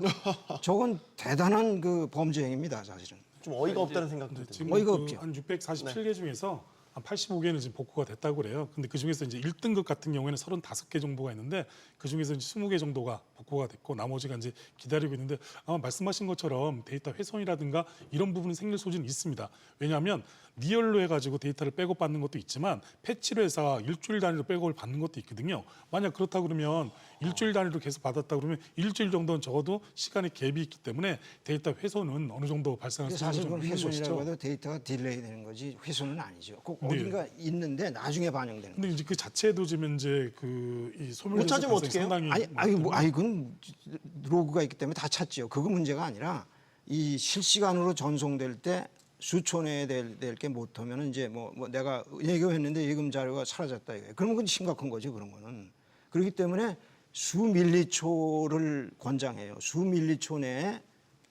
저건 대단한 그 범죄 행위입니다, 사실은. 좀 어이가 없다는 생각도 근데 들어요. 지금 어이가 그 없죠. 한 647개 중에서 한 85개는 지금 복구가 됐다고 그래요. 근데 그 중에서 이제 1등급 같은 경우에는 35개 정도가 있는데 그 중에서 이제 20개 정도가 복구가 됐고 나머지가 이제 기다리고 있는데 아마 말씀하신 것처럼 데이터 훼손이라든가 이런 부분은 생길 소지는 있습니다. 왜냐하면 리얼로 해가지고 데이터를 백업 받는 것도 있지만 패치로 해서 일주일 단위로 백업을 받는 것도 있거든요. 만약 그렇다 그러면 일주일 단위로 계속 받았다 그러면 일주일 정도는 적어도 시간의 갭이 있기 때문에 데이터 훼손은 어느 정도 발생할 수 사실 있는 그건 좀 있는 훼손이라고 것이죠. 해도 데이터가 딜레이 되는 거지 훼손은 아니죠. 꼭 네. 어딘가 있는데 나중에 반영되는 거예요. 근데 이제 그 자체도 지금 이제 그이 소멸 못 찾으면 어떡해요? 상당히 아니 그건 로그가 있기 때문에 다 찾지요. 그거 문제가 아니라 이 실시간으로 전송될 때 수초 내에 될 게 못하면 이제 뭐 내가 예금했는데 예금 자료가 사라졌다 이거예요. 그러면 그건 심각한 거죠. 그런 거는. 그렇기 때문에 수 밀리초를 권장해요. 수 밀리초 내에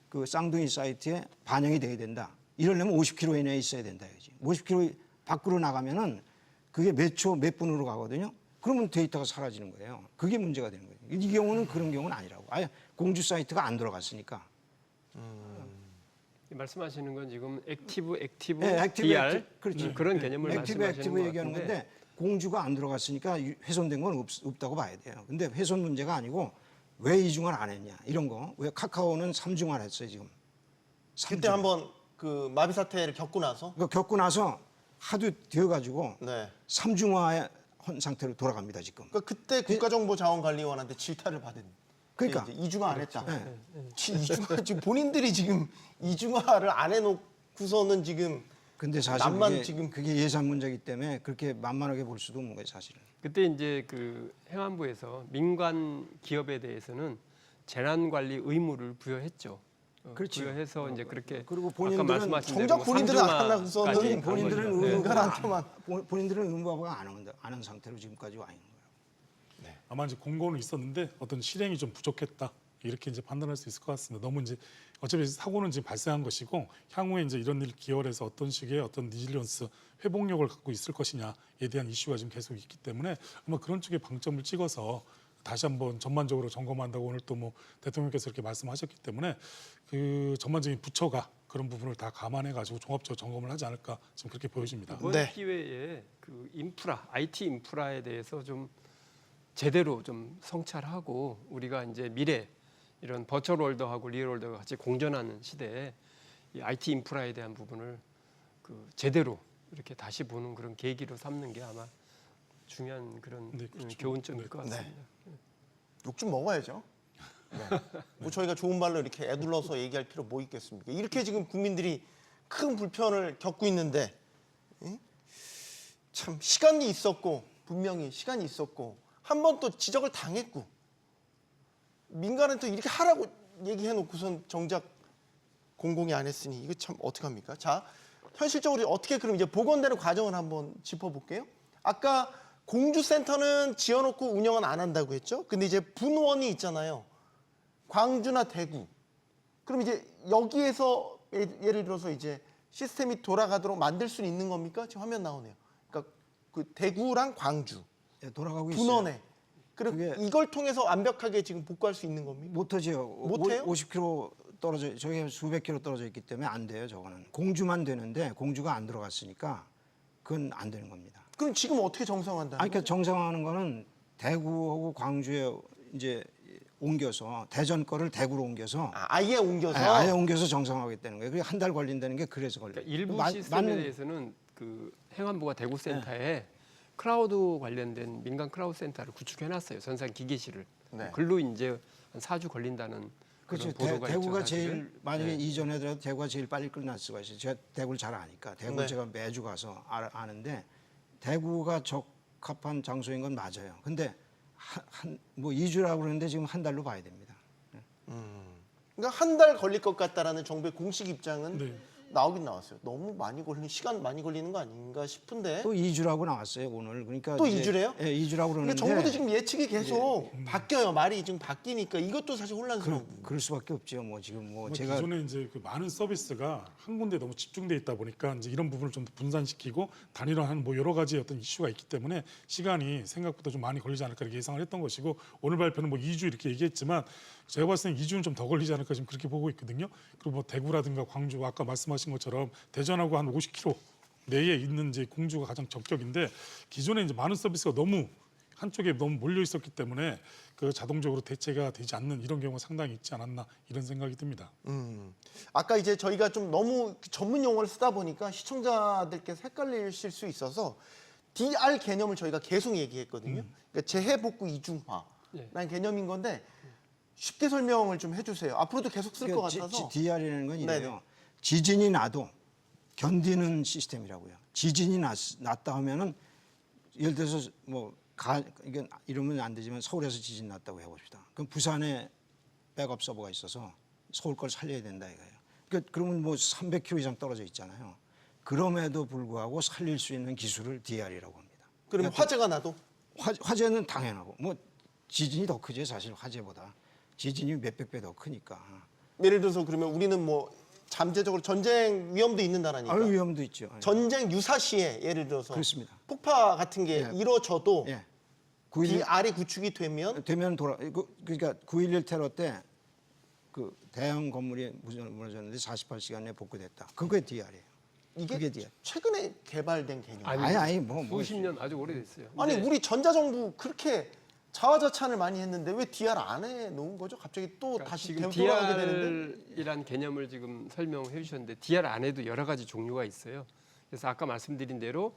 그 쌍둥이 사이트에 반영이 돼야 된다. 이러려면 50km 이내에 있어야 된다 이거지. 50km 밖으로 나가면은 그게 몇 초, 몇 분으로 가거든요. 그러면 데이터가 사라지는 거예요. 그게 문제가 되는 거예요. 이 경우는 그런 경우는 아니라고. 아예 공주 사이트가 안 들어갔으니까. 말씀하시는 건 지금 액티브 네, 액티브, DR 그렇지. 그런 개념을 액티브 말씀하시는 것 얘기하는 같은데 건데 공주가 안 들어갔으니까 훼손된 건 없다고 봐야 돼요. 근데 훼손 문제가 아니고 왜 이중화를 안 했냐 이런 거. 왜 카카오는 3중화를 했어요 지금. 그때 한번 그 마비 사태를 겪고 나서 그러니까 겪고 나서 하도 되어가지고 네. 3중화의 한 상태로 돌아갑니다 지금. 그러니까 그때 국가정보자원관리원한테 질타를 받은. 그러니까. 이제 이중화 안 했다. 네. 이중화 지금 본인들이 지금 이중화를 안 해놓고서는 지금 근데 사실 남만 지금 그게 예산 문제이기 때문에 그렇게 만만하게 볼 수도 없는 거예요 사실은. 그때 이제 그 행안부에서 민간 기업에 대해서는 재난 관리 의무를 부여했죠. 그렇죠. 부여해서 이제 그렇게 그리고 아까 본인들은 말씀하신 정작 대로 본인들은 안 상중하까지 하고서는 간 본인들은 거죠. 네. 민간한테만. 본인들은 의무화가 안 하는 상태로 지금까지 와 있는 거예요. 아마 이제 공고는 있었는데 어떤 실행이 좀 부족했다 이렇게 이제 판단할 수 있을 것 같습니다. 너무 이제 어차피 사고는 지금 발생한 것이고 향후에 이제 이런 일 기원해서 어떤 식의 어떤 리질런스 회복력을 갖고 있을 것이냐에 대한 이슈가 지금 계속 있기 때문에 아마 그런 쪽에 방점을 찍어서 다시 한번 전반적으로 점검한다고 오늘 또 뭐 대통령께서 이렇게 말씀하셨기 때문에 그 전반적인 부처가 그런 부분을 다 감안해 가지고 종합적으로 점검을 하지 않을까 지금 그렇게 보여집니다. 이번 네. 기회에 그 인프라, IT 인프라에 대해서 좀 제대로 좀 성찰하고 우리가 이제 미래 이런 버추얼 월드하고 리얼 월드가 같이 공존하는 시대에 이 IT 인프라에 대한 부분을 그 제대로 이렇게 다시 보는 그런 계기로 삼는 게 아마 중요한 그런 네, 그렇죠. 교훈점일 것 같습니다. 욕 좀 먹어야죠. 네. 뭐 저희가 좋은 말로 이렇게 애둘러서 얘기할 필요 뭐 있겠습니까? 이렇게 지금 국민들이 큰 불편을 겪고 있는데 참 시간이 있었고 분명히 시간이 있었고 한 번 또 지적을 당했고 민간한테 이렇게 하라고 얘기해놓고선 정작 공공이 안 했으니 이거 참 어떡합니까? 자, 현실적으로 어떻게 그럼 이제 복원되는 과정을 한번 짚어볼게요. 아까 공주센터는 지어놓고 운영은 안 한다고 했죠. 근데 이제 분원이 있잖아요. 광주나 대구. 그럼 이제 여기에서 예를 들어서 이제 시스템이 돌아가도록 만들 수 있는 겁니까? 지금 화면 나오네요. 그러니까 그 대구랑 광주. 돌아가고 있어요. 분원에. 그럼 그게- 이걸 통해서 완벽하게 지금 복구할 수 있는 겁니까? 못하죠. 못해요? 50km 저게 수백 킬로 떨어져 있기 때문에 안 돼요. 저거는 공주만 되는데 공주가 안 들어갔으니까 그건 안 되는 겁니다. 그럼 지금 어떻게 정상화한다는 아니, 그러니까 거예요? 정상화하는 거는 대구하고 광주에 이제 옮겨서 대전 거를 대구로 옮겨서 아예 옮겨서 아예 옮겨서 정상화하겠다는 거예요. 그게 한 달 걸린다는 게 그래서 걸려요. 그러니까 일부 마- 시스템에 맞는- 대해서는 그 행안부가 대구 센터에 클라우드 관련된 민간 클라우드 센터를 구축해놨어요. 전산 기계실을. 네. 글로 이제 한 4주 걸린다는 그렇죠. 그런 보도가 대구가 있죠, 제일 사실은. 만약에 네. 이전하더라도 대구가 제일 빨리 끝날 수가 있어요. 제가 대구를 잘 아니까 대구 네. 제가 매주 가서 아는데 대구가 적합한 장소인 건 맞아요. 근데 뭐 2주라고 그러는데 지금 한 달로 봐야 됩니다. 그러니까 한 달 걸릴 것 같다라는 정부의 공식 입장은 네. 나오긴 나왔어요. 너무 많이 걸리는 시간 많이 걸리는 거 아닌가 싶은데. 또 2주라고 나왔어요 오늘. 그러니까 또 이제- 2주래요? 예, 2주라고 근데 그러는데 정부도 지금 예측이 계속 바뀌어요. 말이 지금 바뀌니까 이것도 사실 혼란스러워. 그럴 수밖에 없죠. 뭐 지금 뭐 뭐 제가 기존에 이제 그 많은 서비스가 한 군데 너무 집중돼 있다 보니까 이제 이런 부분을 좀 더 분산시키고 단일화하는 뭐 여러 가지 어떤 이슈가 있기 때문에 시간이 생각보다 좀 많이 걸리지 않을까 이렇게 예상을 했던 것이고 오늘 발표는 뭐 2주 이렇게 얘기했지만 제가 봤을 때는 2주는 좀 더 걸리지 않을까 지금 그렇게 보고 있거든요. 그리고 뭐 대구라든가 광주 아까 말씀하신 것처럼 대전하고 한 50km 내에 있는 이제 공주가 가장 적격인데 기존에 이제 많은 서비스가 너무 한쪽에 너무 몰려 있었기 때문에 그 자동적으로 대체가 되지 않는 이런 경우가 상당히 있지 않았나 이런 생각이 듭니다. 아까 이제 저희가 좀 너무 전문 용어를 쓰다 보니까 시청자들께서 헷갈리실 수 있어서 DR 개념을 저희가 계속 얘기했거든요. 그러니까 재해복구 이중화라는 개념인 건데 쉽게 설명을 좀 해주세요. 앞으로도 계속 쓸 것 같아서. DR이라는 건 이래요. 네네. 지진이 나도 견디는 시스템이라고요. 지진이 났다 하면은 예를 들어서 이건 이러면 안 되지만 서울에서 지진 났다고 해봅시다. 그럼 부산에 백업 서버가 있어서 서울 걸 살려야 된다 이거예요. 그러면 뭐 300km 이상 떨어져 있잖아요. 그럼에도 불구하고 살릴 수 있는 기술을 DR이라고 합니다. 그러면 화재가 나도 화재는 당연하고 뭐 지진이 더 크죠 사실 화재보다. 지진이 몇백 배 더 크니까. 예를 들어서 그러면 우리는 뭐 잠재적으로 전쟁 위험도 있는 나라니까. 아유 위험도 있죠. 전쟁 유사시에 예를 들어서 그렇습니다. 폭파 같은 게 예. 이루어져도 예. DR이 구축이 되면 그러니까 9.11 테러 때 그 대형 건물이 무너졌는데 48시간 내에 복구됐다. 그게 DR이에요. 이게 그게 DR. 최근에 개발된 개념. 아니 뭐 수십 년 아주 오래됐어요. 아니 근데 우리 전자정부 그렇게 자화자찬을 많이 했는데 왜 DR 안 해 놓은 거죠? 갑자기 또 그러니까 다시 지금 돌아가게 되는데. DR이란 개념을 지금 설명해 주셨는데 DR 안에도 여러 가지 종류가 있어요. 그래서 아까 말씀드린 대로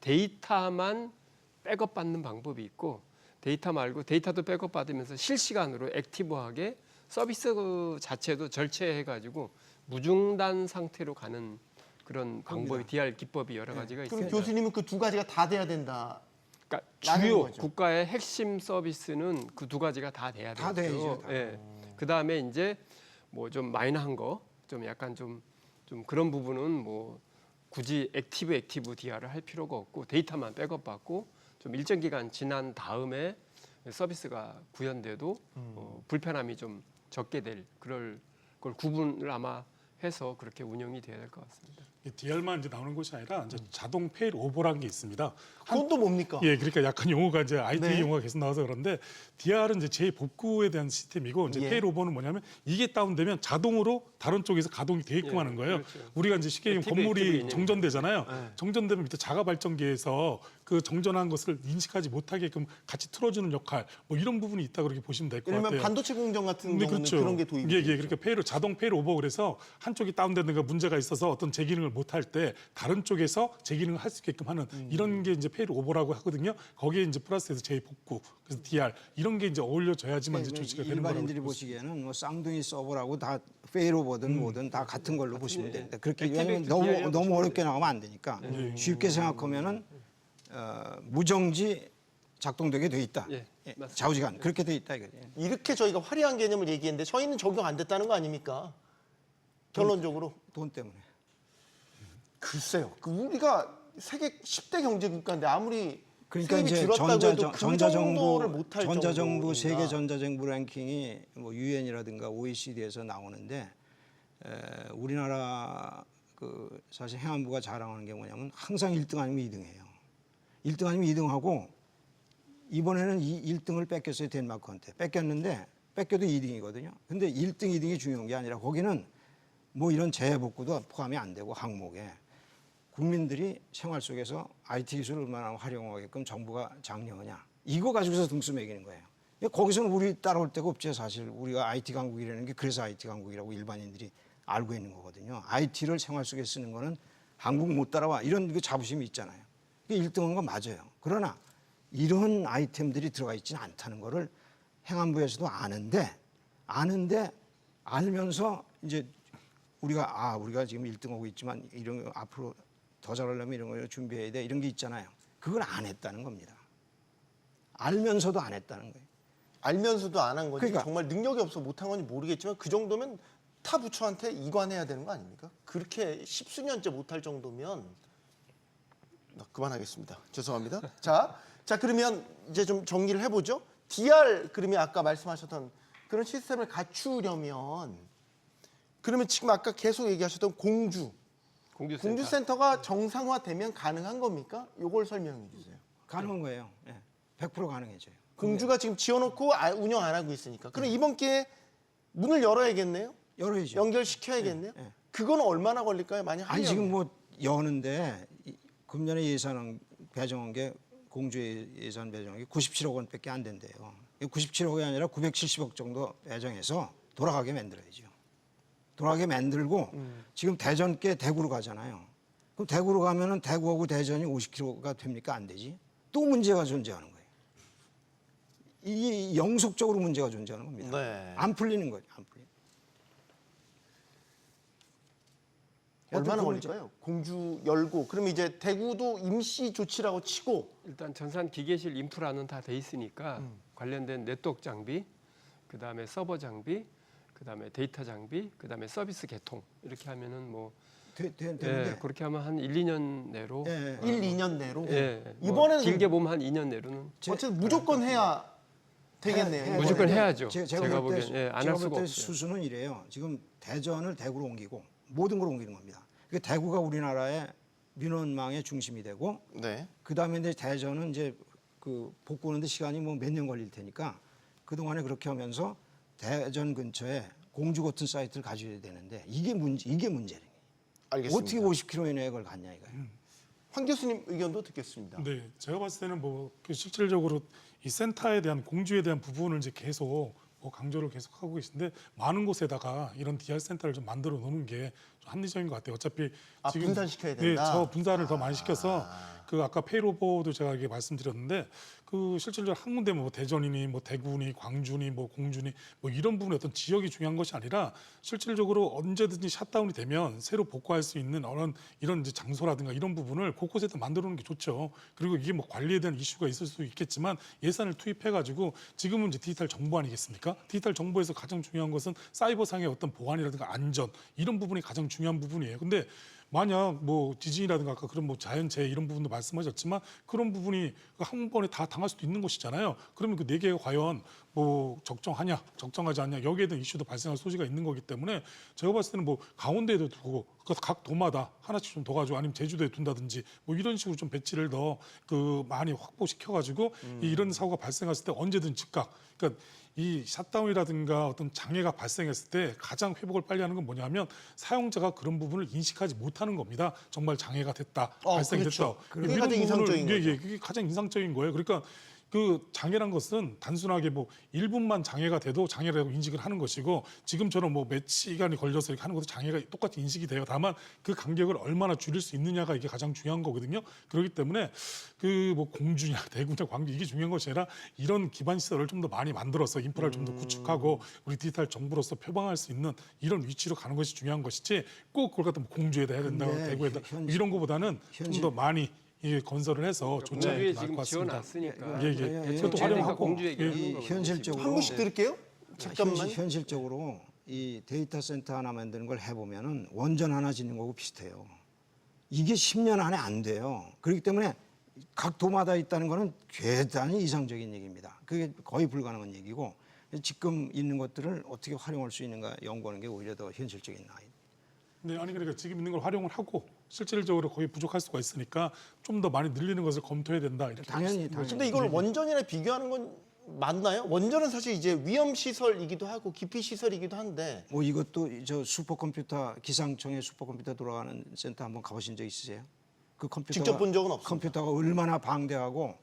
데이터만 백업 받는 방법이 있고 데이터 말고 데이터도 백업 받으면서 실시간으로 액티브하게 서비스 자체도 절체해 가지고 무중단 상태로 가는 그런 방법이 DR 기법이 여러 가지가 그럼 있습니다. 교수님은 그 두 가지가 다 돼야 된다. 그러니까 라는 주요 거죠. 국가의 핵심 서비스는 그 두 가지가 다 돼야 되죠. 다 돼야죠, 다. 예. 그다음에 이제 뭐 좀 마이너한 거, 좀 약간 좀 그런 부분은 뭐 굳이 액티브 DR을 할 필요가 없고 데이터만 백업 받고 좀 일정 기간 지난 다음에 서비스가 구현돼도 불편함이 좀 적게 될 그럴 걸 구분을 아마 해서 그렇게 운영이 돼야 될 것 같습니다. DR만 이제 나오는 것이 아니라 이제 자동 페일 오버라는 게 있습니다. 그건 또 뭡니까? 예, 그러니까 약간 용어가 이제 IT 네. 용어가 계속 나와서 그런데 DR은 이제 재복구에 대한 시스템이고 이제 예. 페일 오버는 뭐냐면 이게 다운되면 자동으로 다른 쪽에서 가동이 되게끔 예, 하는 거예요. 그렇죠. 우리가 이제 쉽게 얘기하면 액티브 건물이 개념이죠. 정전되잖아요. 네. 정전되면 밑에 자가 발전기에서 그 정전한 것을 인식하지 못하게끔 같이 틀어주는 역할 뭐 이런 부분이 있다 그렇게 보시면 될 것 예를 같아요. 들면 반도체 공정 같은 네, 경우는 그런 게 도입이 예, 예. 되죠. 그러니까 자동 페일 오버 그래서 한쪽이 다운되는가 문제가 있어서 어떤 제 기능을 못 할 때 다른 쪽에서 제 기능을 할 수 있게끔 하는 이런 게 이제 페일 오버라고 하거든요. 거기에 이제 플러스해서 재복구, 그래서 DR 이런 게 이제 어울려져야지만 이제 조치가 되는 거라고. 일반인들이 보시기에는 뭐 쌍둥이 서버라고 다 페일오버든 뭐든 다 같은 걸로 보시면 됩니다. 그렇게 왜냐면 너무 어렵게 나가면 안 되니까 쉽게 생각하면은 무정지 작동되게 돼 있다. 예, 예, 맞습니다. 좌우지간 그렇게 돼 있다 이거죠. 이렇게 저희가 화려한 개념을 얘기했는데 저희는 적용 안 됐다는 거 아닙니까? 결론적으로. 돈 때문에. 글쎄요. 우리가 세계 10대 경제 국가인데 아무리 그러니까 세입이 이제 줄었다고 해도 그 정도를 못할 전자정부 정도인가. 세계 전자정부 랭킹이 뭐 유엔이라든가 OECD에서 나오는데 우리나라 그 사실 행안부가 자랑하는 게 뭐냐면 항상 1등 아니면 2등이에요. 1등 아니면 2등하고 이번에는 이 1등을 뺏겼어요 덴마크한테. 뺏겼는데 뺏겨도 2등이거든요. 근데 1등, 2등이 중요한 게 아니라 거기는 뭐 이런 재해복구도 포함이 안 되고 항목에 국민들이 생활 속에서 IT 기술을 얼마나 활용하게끔 정부가 장려하냐. 이거 가지고서 등수 매기는 거예요. 거기서는 우리 따라올 데가 없죠. 사실 우리가 IT 강국이라는 게 그래서 IT 강국이라고 일반인들이 알고 있는 거거든요. IT를 생활 속에 쓰는 거는 한국 못 따라와 이런 그 자부심이 있잖아요. 그게 1등한 건 맞아요. 그러나 이런 아이템들이 들어가 있지는 않다는 거를 행안부에서도 아는데 알면서 이제 우리가 지금 1등하고 있지만 이런 거 앞으로 더 잘하려면 이런 걸 준비해야 돼 이런 게 있잖아요. 그걸 안 했다는 겁니다. 알면서도 안 했다는 거예요. 알면서도 안 한 거지. 그러니까. 정말 능력이 없어 못한 건지 모르겠지만 그 정도면 타 부처한테 이관해야 되는 거 아닙니까? 그렇게 십수년째 못할 정도면 그만하겠습니다. 죄송합니다. 자 그러면 이제 좀 정리를 해보죠. DR 그러면 아까 말씀하셨던 그런 시스템을 갖추려면 그러면 지금 아까 계속 얘기하셨던 공주센터가 정상화되면 가능한 겁니까? 이걸 설명해 주세요. 가능한 거예요. 예. 100% 가능해져요. 공주가 지금 지어놓고 운영 안 하고 있으니까. 그럼 이번 기회에 문을 열어야겠네요. 열어야죠. 연결시켜야겠네요. 네, 네. 그거는 얼마나 걸릴까요? 많이 하려면. 아니 지금 뭐 여는데 금년에 예산 배정한 게 공주 예산 배정한 게 97억 원밖에 안 된대요. 97억이 아니라 970억 정도 배정해서 돌아가게 만들어야죠. 돌아가게 만들고 지금 대전께 대구로 가잖아요. 그럼 대구로 가면은 대구하고 대전이 50km가 됩니까? 안 되지. 또 문제가 존재하는 거예요. 이게 영속적으로 문제가 존재하는 겁니다. 네. 안 풀리는 거죠. 안 풀리는. 얼마나 그 걸릴까요? 공주 열고 그러면 이제 대구도 임시 조치라고 치고 일단 전산 기계실 인프라는 다 돼 있으니까 관련된 네트워크 장비, 그다음에 서버 장비, 그다음에 데이터 장비, 그다음에 서비스 개통 이렇게 하면은 뭐 되는데 그렇게 하면 한 1, 2년 내로 1, 2년 내로 이번에는 길게 보면 한 2년 내로는 어쨌든 무조건 해야 되겠네요. 해야 무조건 되는데 해야죠. 제가 제가 볼 때, 보기엔 안 제가 할 수가 볼 때 없어요. 수순은 이래요. 지금 대전을 대구로 옮기고 모든 걸 옮기는 겁니다. 그러니까 대구가 우리나라의 민원망의 중심이 되고 네. 그다음에 이제 대전은 이제 그 복구하는데 시간이 뭐 몇 년 걸릴 테니까 그동안에 그렇게 하면서 대전 근처에 공주 같은 사이트를 가져야 되는데 이게 문제예요. 알겠습니다. 어떻게 50km 이내에 그걸 갔냐 이거예요. 황 교수님 의견도 듣겠습니다. 네, 제가 봤을 때는 뭐 그 실질적으로 이 센터에 대한 공주에 대한 부분을 이제 계속 뭐 강조를 계속 하고 계신데 많은 곳에다가 이런 DR 센터를 좀 만들어 놓는 게 좀 합리적인 것 같아요. 어차피 지금 분산시켜야 된다. 네, 저 분산을 더 많이 시켜서 그 아까 페이로버도 제가 이게 말씀드렸는데 그 실질적으로 한 군데 뭐 대전이니 뭐 대구니 광주니 뭐 공주니 뭐 이런 부분의 어떤 지역이 중요한 것이 아니라 실질적으로 언제든지 샷다운이 되면 새로 복구할 수 있는 이런 이제 장소라든가 이런 부분을 곳곳에다 만들어 놓는 게 좋죠. 그리고 이게 뭐 관리에 대한 이슈가 있을 수 있겠지만 예산을 투입해가지고 지금은 이제 디지털 정보 아니겠습니까? 디지털 정보에서 가장 중요한 것은 사이버상의 어떤 보안이라든가 안전 이런 부분이 가장 중요한 부분이에요. 근데 만약 뭐 지진이라든가 아까 그런 뭐 자연재해 이런 부분도 말씀하셨지만 그런 부분이 한 번에 다 당할 수도 있는 것이잖아요. 그러면 그 네 개가 과연 뭐 적정하냐, 적정하지 않냐 여기에 대한 이슈도 발생할 소지가 있는 거기 때문에 제가 봤을 때는 뭐 강원도에도 두고 각 도마다 하나씩 좀 더 가지고 아니면 제주도에 둔다든지 뭐 이런 식으로 좀 배치를 더 그 많이 확보시켜가지고 이런 사고가 발생했을 때 언제든 즉각 그러니까 이 샷다운이라든가 어떤 장애가 발생했을 때 가장 회복을 빨리 하는 건 뭐냐면 사용자가 그런 부분을 인식하지 못하는 겁니다. 정말 장애가 됐다, 발생이 그렇죠. 됐다. 그게 이런 가장 인상적인 부분을, 거죠. 그게 가장 인상적인 거예요. 그러니까 그 장애란 것은 단순하게 뭐 1분만 장애가 돼도 장애라고 인식을 하는 것이고 지금처럼 뭐 몇 시간이 걸려서 이렇게 하는 것도 장애가 똑같이 인식이 돼요. 다만 그 간격을 얼마나 줄일 수 있느냐가 이게 가장 중요한 거거든요. 그렇기 때문에 그 뭐 공주냐 대구냐 광주 이게 중요한 것이 아니라 이런 기반 시설을 좀 더 많이 만들어서 인프라를 좀 더 구축하고 우리 디지털 정부로서 표방할 수 있는 이런 위치로 가는 것이 중요한 것이지 꼭 그걸 갖다 뭐 공주에다 해야 된다, 근데 대구에다 현실- 이런 거보다는 좀 더 많이 건설을 해서 조치하는 공주에 게 나을 지금 것 같습니다. 지어놨으니까 그것도 그러니까 활용하고 공주 얘기를 하는 거거든요. 현실적으로 한 분씩 드릴게요. 잠깐만. 현실적으로 이 데이터 센터 하나 만드는 걸 해보면은 원전 하나 짓는 거고 비슷해요. 이게 10년 안에 안 돼요. 그렇기 때문에 각 도마다 있다는 거는 대단히 이상적인 얘기입니다. 그게 거의 불가능한 얘기고 지금 있는 것들을 어떻게 활용할 수 있는가 연구하는 게 오히려 더 현실적인 나이. 네, 아니 그러니까 지금 있는 걸 활용을 하고 실질적으로 거의 부족할 수가 있으니까 좀 더 많이 늘리는 것을 검토해야 된다. 이렇게 당연히, 말씀드린 거죠. 근데 이걸 원전이랑 비교하는 건 맞나요? 원전은 사실 이제 위험 시설이기도 하고 기피 시설이기도 한데 뭐 이것도 저 슈퍼컴퓨터 기상청에 슈퍼컴퓨터 돌아가는 센터 한번 가보신 적 있으세요? 그 컴퓨터가 직접 본 적은 없습니다. 컴퓨터가 얼마나 방대하고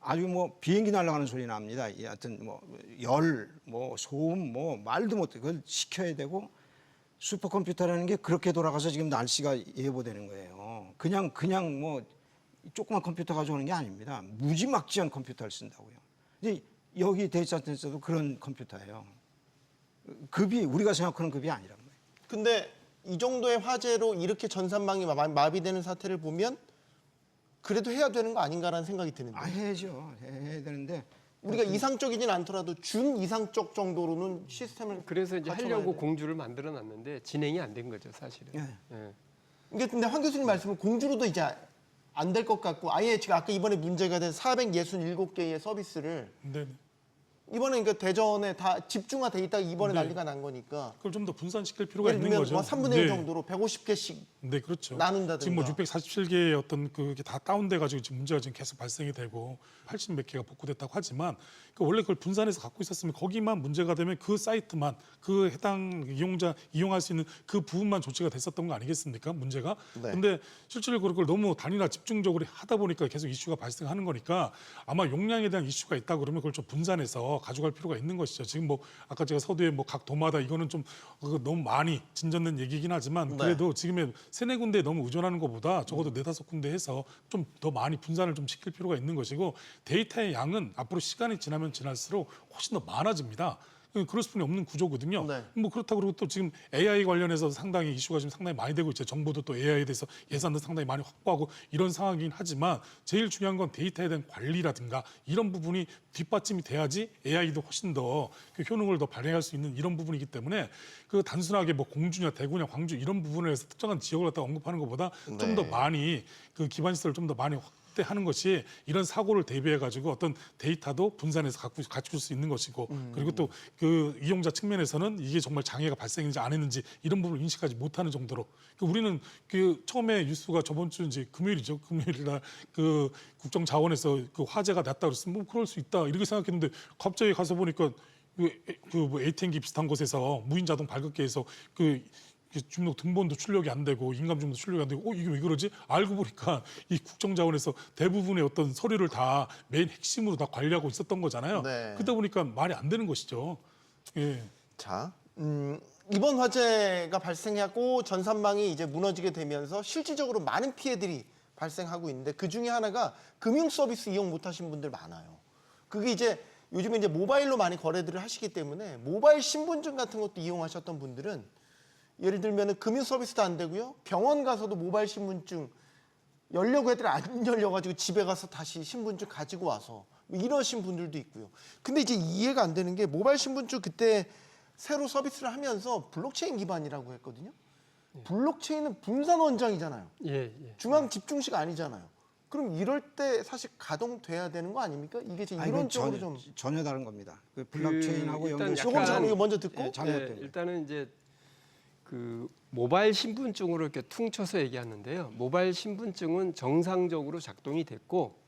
아주 뭐 비행기 날아가는 소리 납니다. 하여튼 뭐 열, 뭐 소음, 뭐 말도 못해. 그걸 시켜야 되고 슈퍼컴퓨터라는 게 그렇게 돌아가서 지금 날씨가 예보되는 거예요. 그냥 뭐 조그만 컴퓨터 가져오는 게 아닙니다. 무지막지한 컴퓨터를 쓴다고요. 근데 여기 데이터 센터도 그런 컴퓨터예요. 급이 우리가 생각하는 급이 아니란 말이에요. 근데 이 정도의 화재로 이렇게 전산망이 마비되는 사태를 보면 그래도 해야 되는 거 아닌가라는 생각이 드는데 해야죠. 해야 되는데 우리가 이상적이진 않더라도 준 이상적 정도로는 시스템을 그래서 이제 갖춰놔야 하려고 돼요. 공주를 만들어 놨는데 진행이 안 된 거죠, 사실은. 예. 예. 이게 근데 황 교수님 말씀은 공주로도 이제 안 될 것 같고 아예 지금 아까 이번에 문제가 된 467개의 서비스를 네. 이번에 그러니까 대전에 다 집중화돼 있다가 이번에 네. 난리가 난 거니까 그걸 좀 더 분산시킬 필요가 예를 있는 들면 거죠. 뭐 3분의 1 네. 정도로 150개씩 네, 그렇죠. 나눈다든가. 지금 뭐 647개의 어떤 그게 다 다운돼 가지고 지금 문제가 지금 계속 발생이 되고 80몇 개가 복구됐다고 하지만 그 원래 그걸 분산해서 갖고 있었으면 거기만 문제가 되면 그 사이트만 그 해당 이용자 이용할 수 있는 그 부분만 조치가 됐었던 거 아니겠습니까? 문제가. 네. 근데 실제로 그걸 너무 단위나 집중적으로 하다 보니까 계속 이슈가 발생하는 거니까 아마 용량에 대한 이슈가 있다 그러면 그걸 좀 분산해서 가져갈 필요가 있는 것이죠. 지금 뭐 아까 제가 서두에 뭐 각 도마다 이거는 좀 너무 많이 진전된 얘기긴 하지만 그래도 지금의 세네 군데에 너무 의존하는 것보다 적어도 네다섯 군데 해서 좀 더 많이 분산을 좀 시킬 필요가 있는 것이고 데이터의 양은 앞으로 시간이 지나면 지날수록 훨씬 더 많아집니다. 그럴 수뿐이 없는 구조거든요. 네. 뭐 그렇다고 그러고 또 지금 AI 관련해서 상당히 이슈가 지금 상당히 많이 되고 있죠. 정부도 또 AI에 대해서 예산도 상당히 많이 확보하고 이런 상황이긴 하지만 제일 중요한 건 데이터에 대한 관리라든가 이런 부분이 뒷받침이 돼야지 AI도 훨씬 더 그 효능을 더 발휘할 수 있는 이런 부분이기 때문에 그 단순하게 뭐 공주냐 대구냐 광주 이런 부분을 해서 특정한 지역을 갖다 언급하는 것보다 좀 더 많이 그 기반 시설을 좀 더 많이 하는 것이 이런 사고를 대비해 가지고 어떤 데이터도 분산해서 갖출 수 있는 것이고 그리고 또 그 이용자 측면에서는 이게 정말 장애가 발생했는지 안 했는지 이런 부분을 인식하지 못하는 정도로 우리는 그 처음에 뉴스가 저번 주 이제 금요일이죠. 금요일날 그 국정자원에서 그 화재가 났다 그랬으면 뭐 그럴 수 있다 이렇게 생각했는데 갑자기 가서 보니까 뭐 ATM기 비슷한 곳에서 무인 자동 발급기에서 그 주민등록 등본도 출력이 안 되고 인감증도 출력이 안 되고 이게 왜 그러지? 알고 보니까 이 국정자원에서 대부분의 어떤 서류를 다 메인 핵심으로 다 관리하고 있었던 거잖아요. 네. 그러다 보니까 말이 안 되는 것이죠. 예. 자, 이번 화재가 발생하고 전산망이 이제 무너지게 되면서 실질적으로 많은 피해들이 발생하고 있는데 그 중에 하나가 금융 서비스 이용 못 하신 분들 많아요. 그게 이제 요즘에 이제 모바일로 많이 거래들을 하시기 때문에 모바일 신분증 같은 것도 이용하셨던 분들은 예를 들면 금융 서비스도 안 되고요. 병원 가서도 모바일 신분증 열려고 했더니 안 열려가지고 집에 가서 다시 신분증 가지고 와서 이러신 분들도 있고요. 근데 이제 이해가 안 되는 게 모바일 신분증 그때 새로 서비스를 하면서 블록체인 기반이라고 했거든요. 블록체인은 분산 원장이잖아요. 예. 중앙 집중식 아니잖아요. 그럼 이럴 때 사실 가동돼야 되는 거 아닙니까? 이게 지금 아니, 이론적으로 그건 좀 전혀 다른 겁니다. 그 블록체인하고 일단 연결. 조금 전에 이거 먼저 듣고 예, 잘못된 거예요. 일단은 이제 그 모바일 신분증으로 이렇게 퉁쳐서 얘기하는데요. 모바일 신분증은 정상적으로 작동이 됐고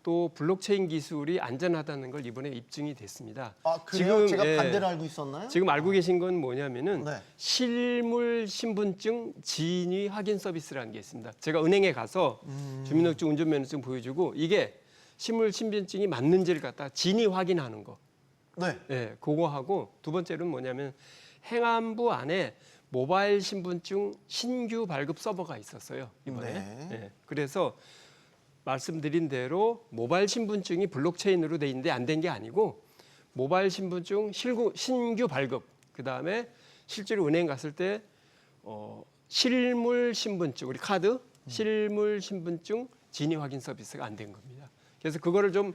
또 블록체인 기술이 안전하다는 걸 이번에 입증이 됐습니다. 아 그래요? 제가 예, 반대로 알고 있었나요? 지금 알고 계신 건 뭐냐면은 네. 실물 신분증 진위 확인 서비스라는 게 있습니다. 제가 은행에 가서 주민등록증 운전면허증 보여주고 이게 실물 신분증이 맞는지를 갖다 진위 확인하는 거. 네. 예, 그거 하고 두 번째는 뭐냐면 행안부 안에 모바일 신분증 신규 발급 서버가 있었어요 이번에. 네. 예, 그래서 말씀드린 대로 모바일 신분증이 블록체인으로 돼 있는데 안 된 게 아니고 모바일 신분증 신규 발급 그 다음에 실제로 은행 갔을 때 실물 신분증 우리 카드 실물 신분증 진위 확인 서비스가 안 된 겁니다. 그래서 그거를 좀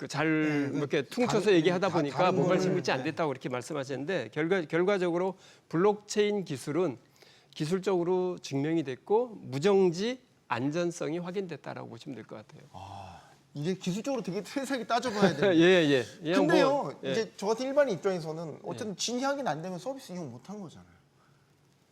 잘 이렇게 퉁쳐서 얘기하다 보니까 다른 모바일 거를, 신분증이 안 됐다고 이렇게 말씀하셨는데 결과적으로 블록체인 기술은 기술적으로 증명이 됐고 무정지 안전성이 확인됐다라고 보시면 될 것 같아요. 이게 기술적으로 되게 세세하게 따져봐야 돼요. 예. 근데요, 뭐, 예. 이제 저 같은 일반인 입장에서는 어쨌든 진위 확인 안 되면 서비스 이용 못 한 거잖아요.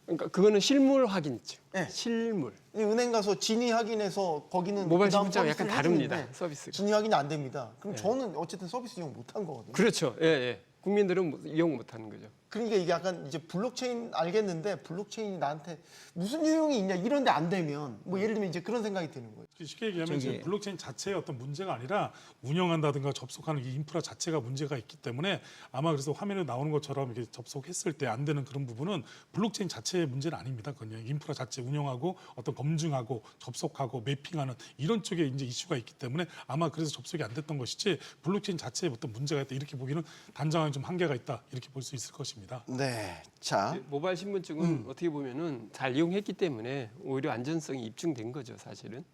그러니까 그거는 실물 확인증. 네. 실물. 이 은행 가서 진위 확인해서 거기는 모바일 그다음 신분증하고 약간 서비스를 다릅니다. 해주는데 서비스가. 진위 확인이 안 됩니다. 그럼 저는 어쨌든 서비스 이용 못 한 거거든요. 그렇죠. 예, 예. 국민들은 이용 못 하는 거죠. 그러니까 이게 약간 이제 블록체인 알겠는데 블록체인이 나한테 무슨 유용이 있냐 이런데 안 되면 뭐 예를 들면 이제 그런 생각이 드는 거예요. 쉽게 얘기하면 저기- 이제 블록체인 자체의 어떤 문제가 아니라 운영한다든가 접속하는 이 인프라 자체가 문제가 있기 때문에 아마 그래서 화면에 나오는 것처럼 이렇게 접속했을 때 안 되는 그런 부분은 블록체인 자체의 문제는 아닙니다. 그냥 인프라 자체 운영하고 어떤 검증하고 접속하고 매핑하는 이런 쪽에 이제 이슈가 있기 때문에 아마 그래서 접속이 안 됐던 것이지 블록체인 자체에 어떤 문제가 있다 이렇게 보기는 단정한 좀 한계가 있다 이렇게 볼 수 있을 것입니다. 네. 자, 모바일 신분증은 어떻게 보면은 잘 이용했기 때문에 오히려 안전성이 입증된 거죠, 사실은.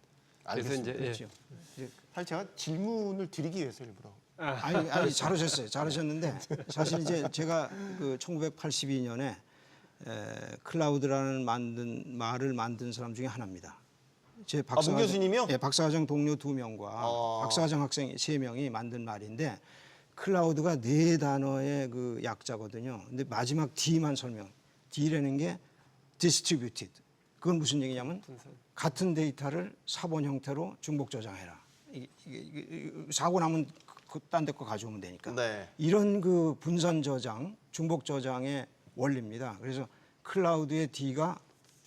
그래서 알겠습니다. 이제 그렇죠. 사실 제가 질문을 드리기 위해서 일부러 아니 잘하셨는데 사실 이제 제가 그 1982년에 클라우드라는 말을 만든 사람 중에 하나입니다. 제 문 교수님이요? 예, 박사과정 동료 2명과 어. 박사과정 학생 3명이 만든 말인데 클라우드가 4단어의 그 약자거든요. 근데 마지막 D만 설명. D라는 게 distributed. 그건 무슨 얘기냐면 같은 데이터를 사본 형태로 중복 저장해라. 이게 사고 나면 딴 데 거 가져오면 되니까. 네. 이런 그 분산 저장, 중복 저장의 원리입니다. 그래서 클라우드의 D가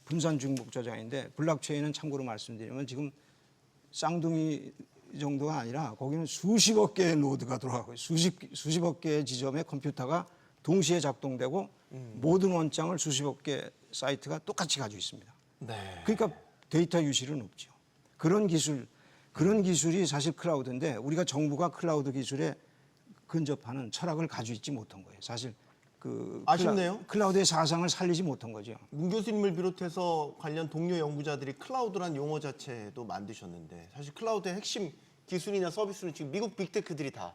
분산 중복 저장인데 블록체인은 참고로 말씀드리면 지금 쌍둥이 정도가 아니라 거기는 수십억 개의 노드가 들어가고 수십억 개의 지점의 컴퓨터가 동시에 작동되고 모든 원장을 수십억 개 사이트가 똑같이 가지고 있습니다. 네. 그러니까 데이터 유실은 없죠. 그런 기술이 사실 클라우드인데 우리가 정부가 클라우드 기술에 근접하는 철학을 가지고 있지 못한 거예요. 사실 그 아쉽네요. 클라우드의 사상을 살리지 못한 거죠. 문 교수님을 비롯해서 관련 동료 연구자들이 클라우드란 용어 자체도 만드셨는데 사실 클라우드의 핵심 기술이나 서비스는 지금 미국 빅테크들이 다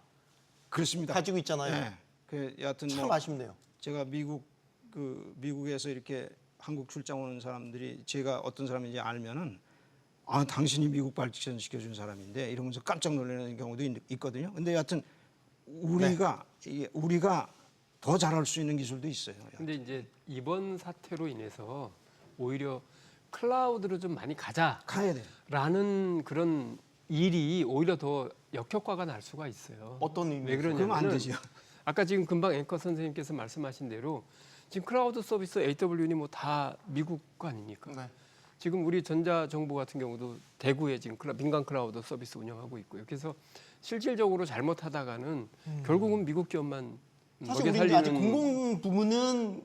그렇습니다. 가지고 있잖아요. 네. 그 여하튼 참 뭐 아쉽네요. 제가 미국에서 이렇게 한국 출장 오는 사람들이 제가 어떤 사람인지 알면은 아 당신이 미국 발전 시켜준 사람인데 이러면서 깜짝 놀라는 경우도 있거든요. 근데 여하튼 우리가 더 잘할 수 있는 기술도 있어요. 근데 이제 이번 사태로 인해서 오히려 클라우드로 좀 많이 가자라는 가야 돼. 그런 일이 오히려 더 역효과가 날 수가 있어요. 어떤 의미에서? 왜 그러면 안 그러냐면 되죠. 아까 지금 금방 앵커 선생님께서 말씀하신 대로 지금 클라우드 서비스 AWS니 뭐 다 미국 거 아닙니까? 네. 지금 우리 전자정부 같은 경우도 대구에 지금 민간 클라우드 서비스 운영하고 있고요. 그래서 실질적으로 잘못하다가는 결국은 미국 기업만 사실 먹여 우리 아직 살리는 공공 부문은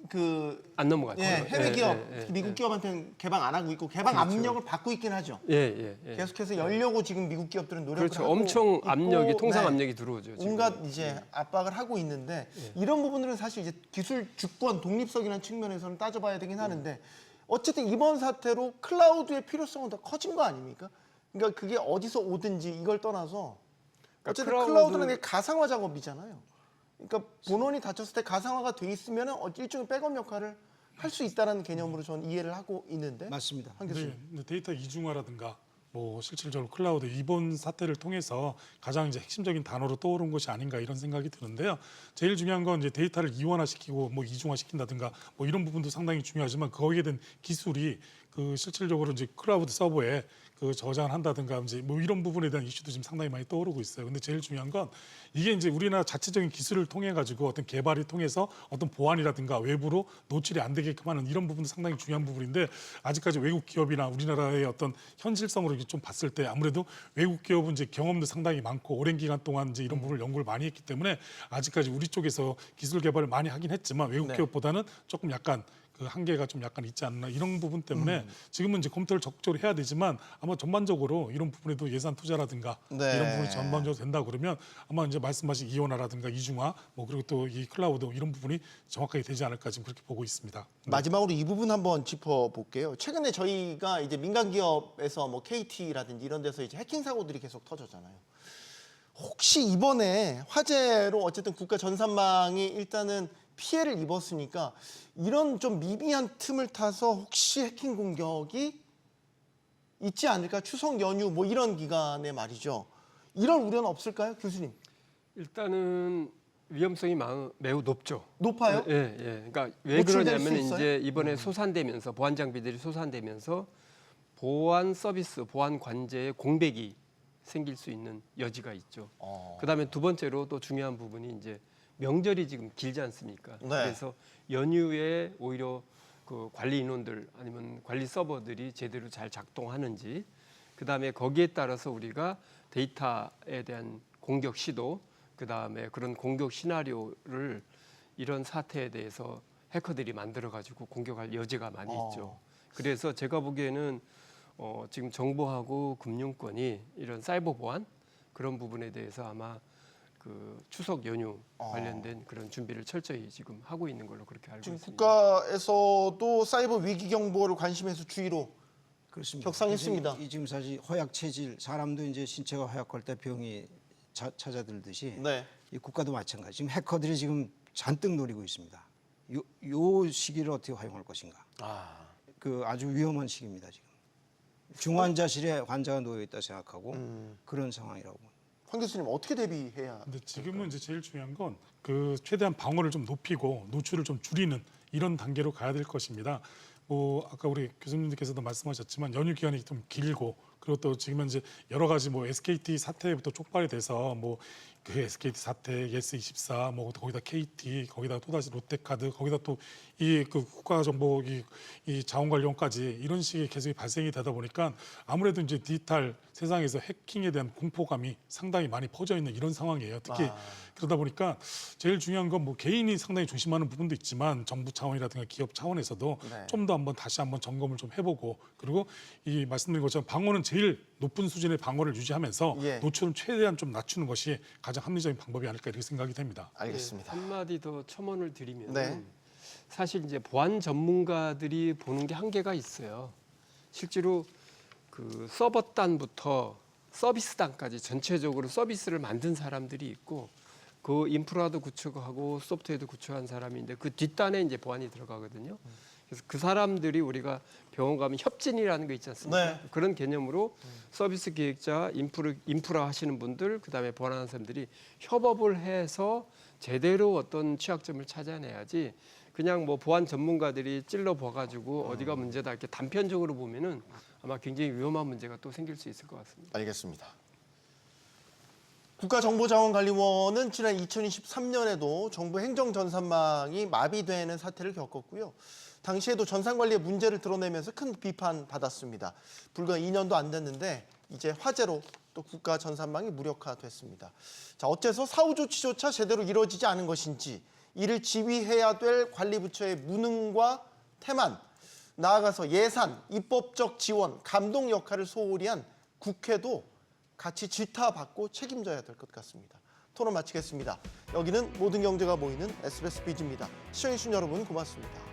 그 안 넘어가죠. 예, 해외 기업, 예, 예, 미국 기업한테는 개방 안 하고 있고 개방 그렇죠. 압력을 받고 있긴 하죠. 예. 계속해서 열려고 지금 미국 기업들은 노력을 그렇죠. 하고 엄청 있고, 압력이 통상 네. 압력이 들어오죠. 지금. 온갖 이제 압박을 하고 있는데 이런 부분들은 사실 이제 기술 주권 독립성이라는 측면에서는 따져봐야 되긴 하는데 어쨌든 이번 사태로 클라우드의 필요성은 더 커진 거 아닙니까? 그러니까 그게 어디서 오든지 이걸 떠나서 어쨌든 클라우드는 게 가상화 작업이잖아요. 그러니까 본원이 닫혔을 때 가상화가 돼 있으면 일종의 백업 역할을 할 수 있다는 개념으로 저는 이해를 하고 있는데 맞습니다. 한 교수님. 근데 데이터 이중화라든가 뭐 실질적으로 클라우드 이번 사태를 통해서 가장 이제 핵심적인 단어로 떠오른 것이 아닌가 이런 생각이 드는데요. 제일 중요한 건 이제 데이터를 이원화시키고 뭐 이중화시킨다든가 뭐 이런 부분도 상당히 중요하지만 거기에 대한 기술이 그 실질적으로 이제 클라우드 서버에 그 저장을 한다든가 이제 뭐 이런 부분에 대한 이슈도 지금 상당히 많이 떠오르고 있어요. 근데 제일 중요한 건 이게 이제 우리나라 자체적인 기술을 통해 가지고 어떤 개발이 통해서 어떤 보안이라든가 외부로 노출이 안 되게끔 하는 이런 부분도 상당히 중요한 부분인데 아직까지 외국 기업이나 우리나라의 어떤 현실성으로 이렇게 좀 봤을 때 아무래도 외국 기업은 이제 경험도 상당히 많고 오랜 기간 동안 이제 이런 부분을 연구를 많이 했기 때문에 아직까지 우리 쪽에서 기술 개발을 많이 하긴 했지만 외국 네. 기업보다는 조금 약간 그 한계가 좀 약간 있지 않나 이런 부분 때문에 지금은 이제 검토를 적극적으로 해야 되지만 아마 전반적으로 이런 부분에도 예산 투자라든가 네. 이런 부분이 전반적으로 된다 그러면 아마 이제 말씀하신 이원화라든가 이중화 뭐 그리고 또 이 클라우드 이런 부분이 정확하게 되지 않을까 지금 그렇게 보고 있습니다. 마지막으로 이 부분 한번 짚어볼게요. 최근에 저희가 이제 민간 기업에서 뭐 KT라든지 이런 데서 이제 해킹 사고들이 계속 터졌잖아요. 혹시 이번에 화재로 어쨌든 국가 전산망이 일단은 피해를 입었으니까 이런 좀 미비한 틈을 타서 혹시 해킹 공격이 있지 않을까? 추석 연휴 뭐 이런 기간에 말이죠. 이런 우려는 없을까요, 교수님? 일단은 위험성이 매우 높죠. 높아요? 예, 예. 그러니까 왜 노출될 수 그러냐면 있어요? 이제 이번에 소산되면서 보안 장비들이 소산되면서 보안 서비스, 보안 관제에 공백이 생길 수 있는 여지가 있죠. 그다음에 두 번째로 또 중요한 부분이 이제 명절이 지금 길지 않습니까? 네. 그래서 연휴에 오히려 그 관리 인원들 아니면 관리 서버들이 제대로 잘 작동하는지, 그다음에 거기에 따라서 우리가 데이터에 대한 공격 시도, 그다음에 그런 공격 시나리오를 이런 사태에 대해서 해커들이 만들어 가지고 공격할 여지가 많이 있죠. 그래서 제가 보기에는 지금 정보하고 금융권이 이런 사이버 보안 그런 부분에 대해서 아마 그 추석 연휴 관련된 그런 준비를 철저히 지금 하고 있는 걸로 그렇게 알고 지금 있습니다. 국가에서도 사이버 위기 경보를 관심에서 주의로 그렇습니다. 격상했습니다. 이 지금 사실 허약 체질, 사람도 이제 신체가 허약할 때 병이 찾아들듯이 네. 이 국가도 마찬가지. 지금 해커들이 지금 잔뜩 노리고 있습니다. 요 시기를 어떻게 활용할 것인가. 그 아주 위험한 시기입니다 지금. 중환자실에 환자가 놓여 있다 생각하고 그런 상황이라고. 황 교수님 어떻게 대비해야? 근데 지금은 이제 제일 중요한 건 그 최대한 방어를 좀 높이고 노출을 좀 줄이는 이런 단계로 가야 될 것입니다. 뭐 아까 우리 교수님께서도 말씀하셨지만 연휴 기간이 좀 길고, 그리고 또 지금은 이제 여러 가지 뭐 SKT 사태부터 촉발이 돼서 뭐 그 SKT 사태, 예스24, 뭐 거기다 KT, 거기다 또 다시 롯데카드, 거기다 또 이 그 국가정보 이 자원관리원까지 이런 식의 계속 발생이 되다 보니까 아무래도 이제 디지털 세상에서 해킹에 대한 공포감이 상당히 많이 퍼져 있는 이런 상황이에요. 특히 그러다 보니까 제일 중요한 건 뭐 개인이 상당히 조심하는 부분도 있지만 정부 차원이라든가 기업 차원에서도 네. 좀 더 다시 한번 점검을 좀 해보고, 그리고 이 말씀드린 것처럼 방어는 제일 높은 수준의 방어를 유지하면서 예. 노출은 최대한 좀 낮추는 것이 가장 합리적인 방법이 아닐까 이렇게 생각이 됩니다. 알겠습니다. 네, 한마디 더 첨언을 드리면 네. 사실 이제 보안 전문가들이 보는 게 한계가 있어요. 실제로 그 서버단부터 서비스단까지 전체적으로 서비스를 만든 사람들이 있고, 그 인프라도 구축하고 소프트웨어도 구축한 사람인데 그 뒷단에 이제 보안이 들어가거든요. 그래서 그 사람들이 우리가 병원 가면 협진이라는 거 있지 않습니까? 네. 그런 개념으로 서비스 기획자, 인프라 하시는 분들, 그다음에 보안하는 사람들이 협업을 해서 제대로 어떤 취약점을 찾아내야지, 그냥 뭐 보안 전문가들이 찔러 봐가지고 어디가 문제다 이렇게 단편적으로 보면은 아마 굉장히 위험한 문제가 또 생길 수 있을 것 같습니다. 알겠습니다. 국가정보자원관리원은 지난 2023년에도 정부 행정전산망이 마비되는 사태를 겪었고요. 당시에도 전산관리에 문제를 드러내면서 큰 비판 받았습니다. 불과 2년도 안 됐는데 이제 화재로 또 국가전산망이 무력화됐습니다. 자, 어째서 사후 조치조차 제대로 이루어지지 않은 것인지, 이를 지휘해야 될 관리부처의 무능과 태만, 나아가서 예산, 입법적 지원, 감독 역할을 소홀히 한 국회도 같이 질타받고 책임져야 될 것 같습니다. 토론 마치겠습니다. 여기는 모든 경제가 모이는 SBS 비즈입니다. 시청해주신 여러분 고맙습니다.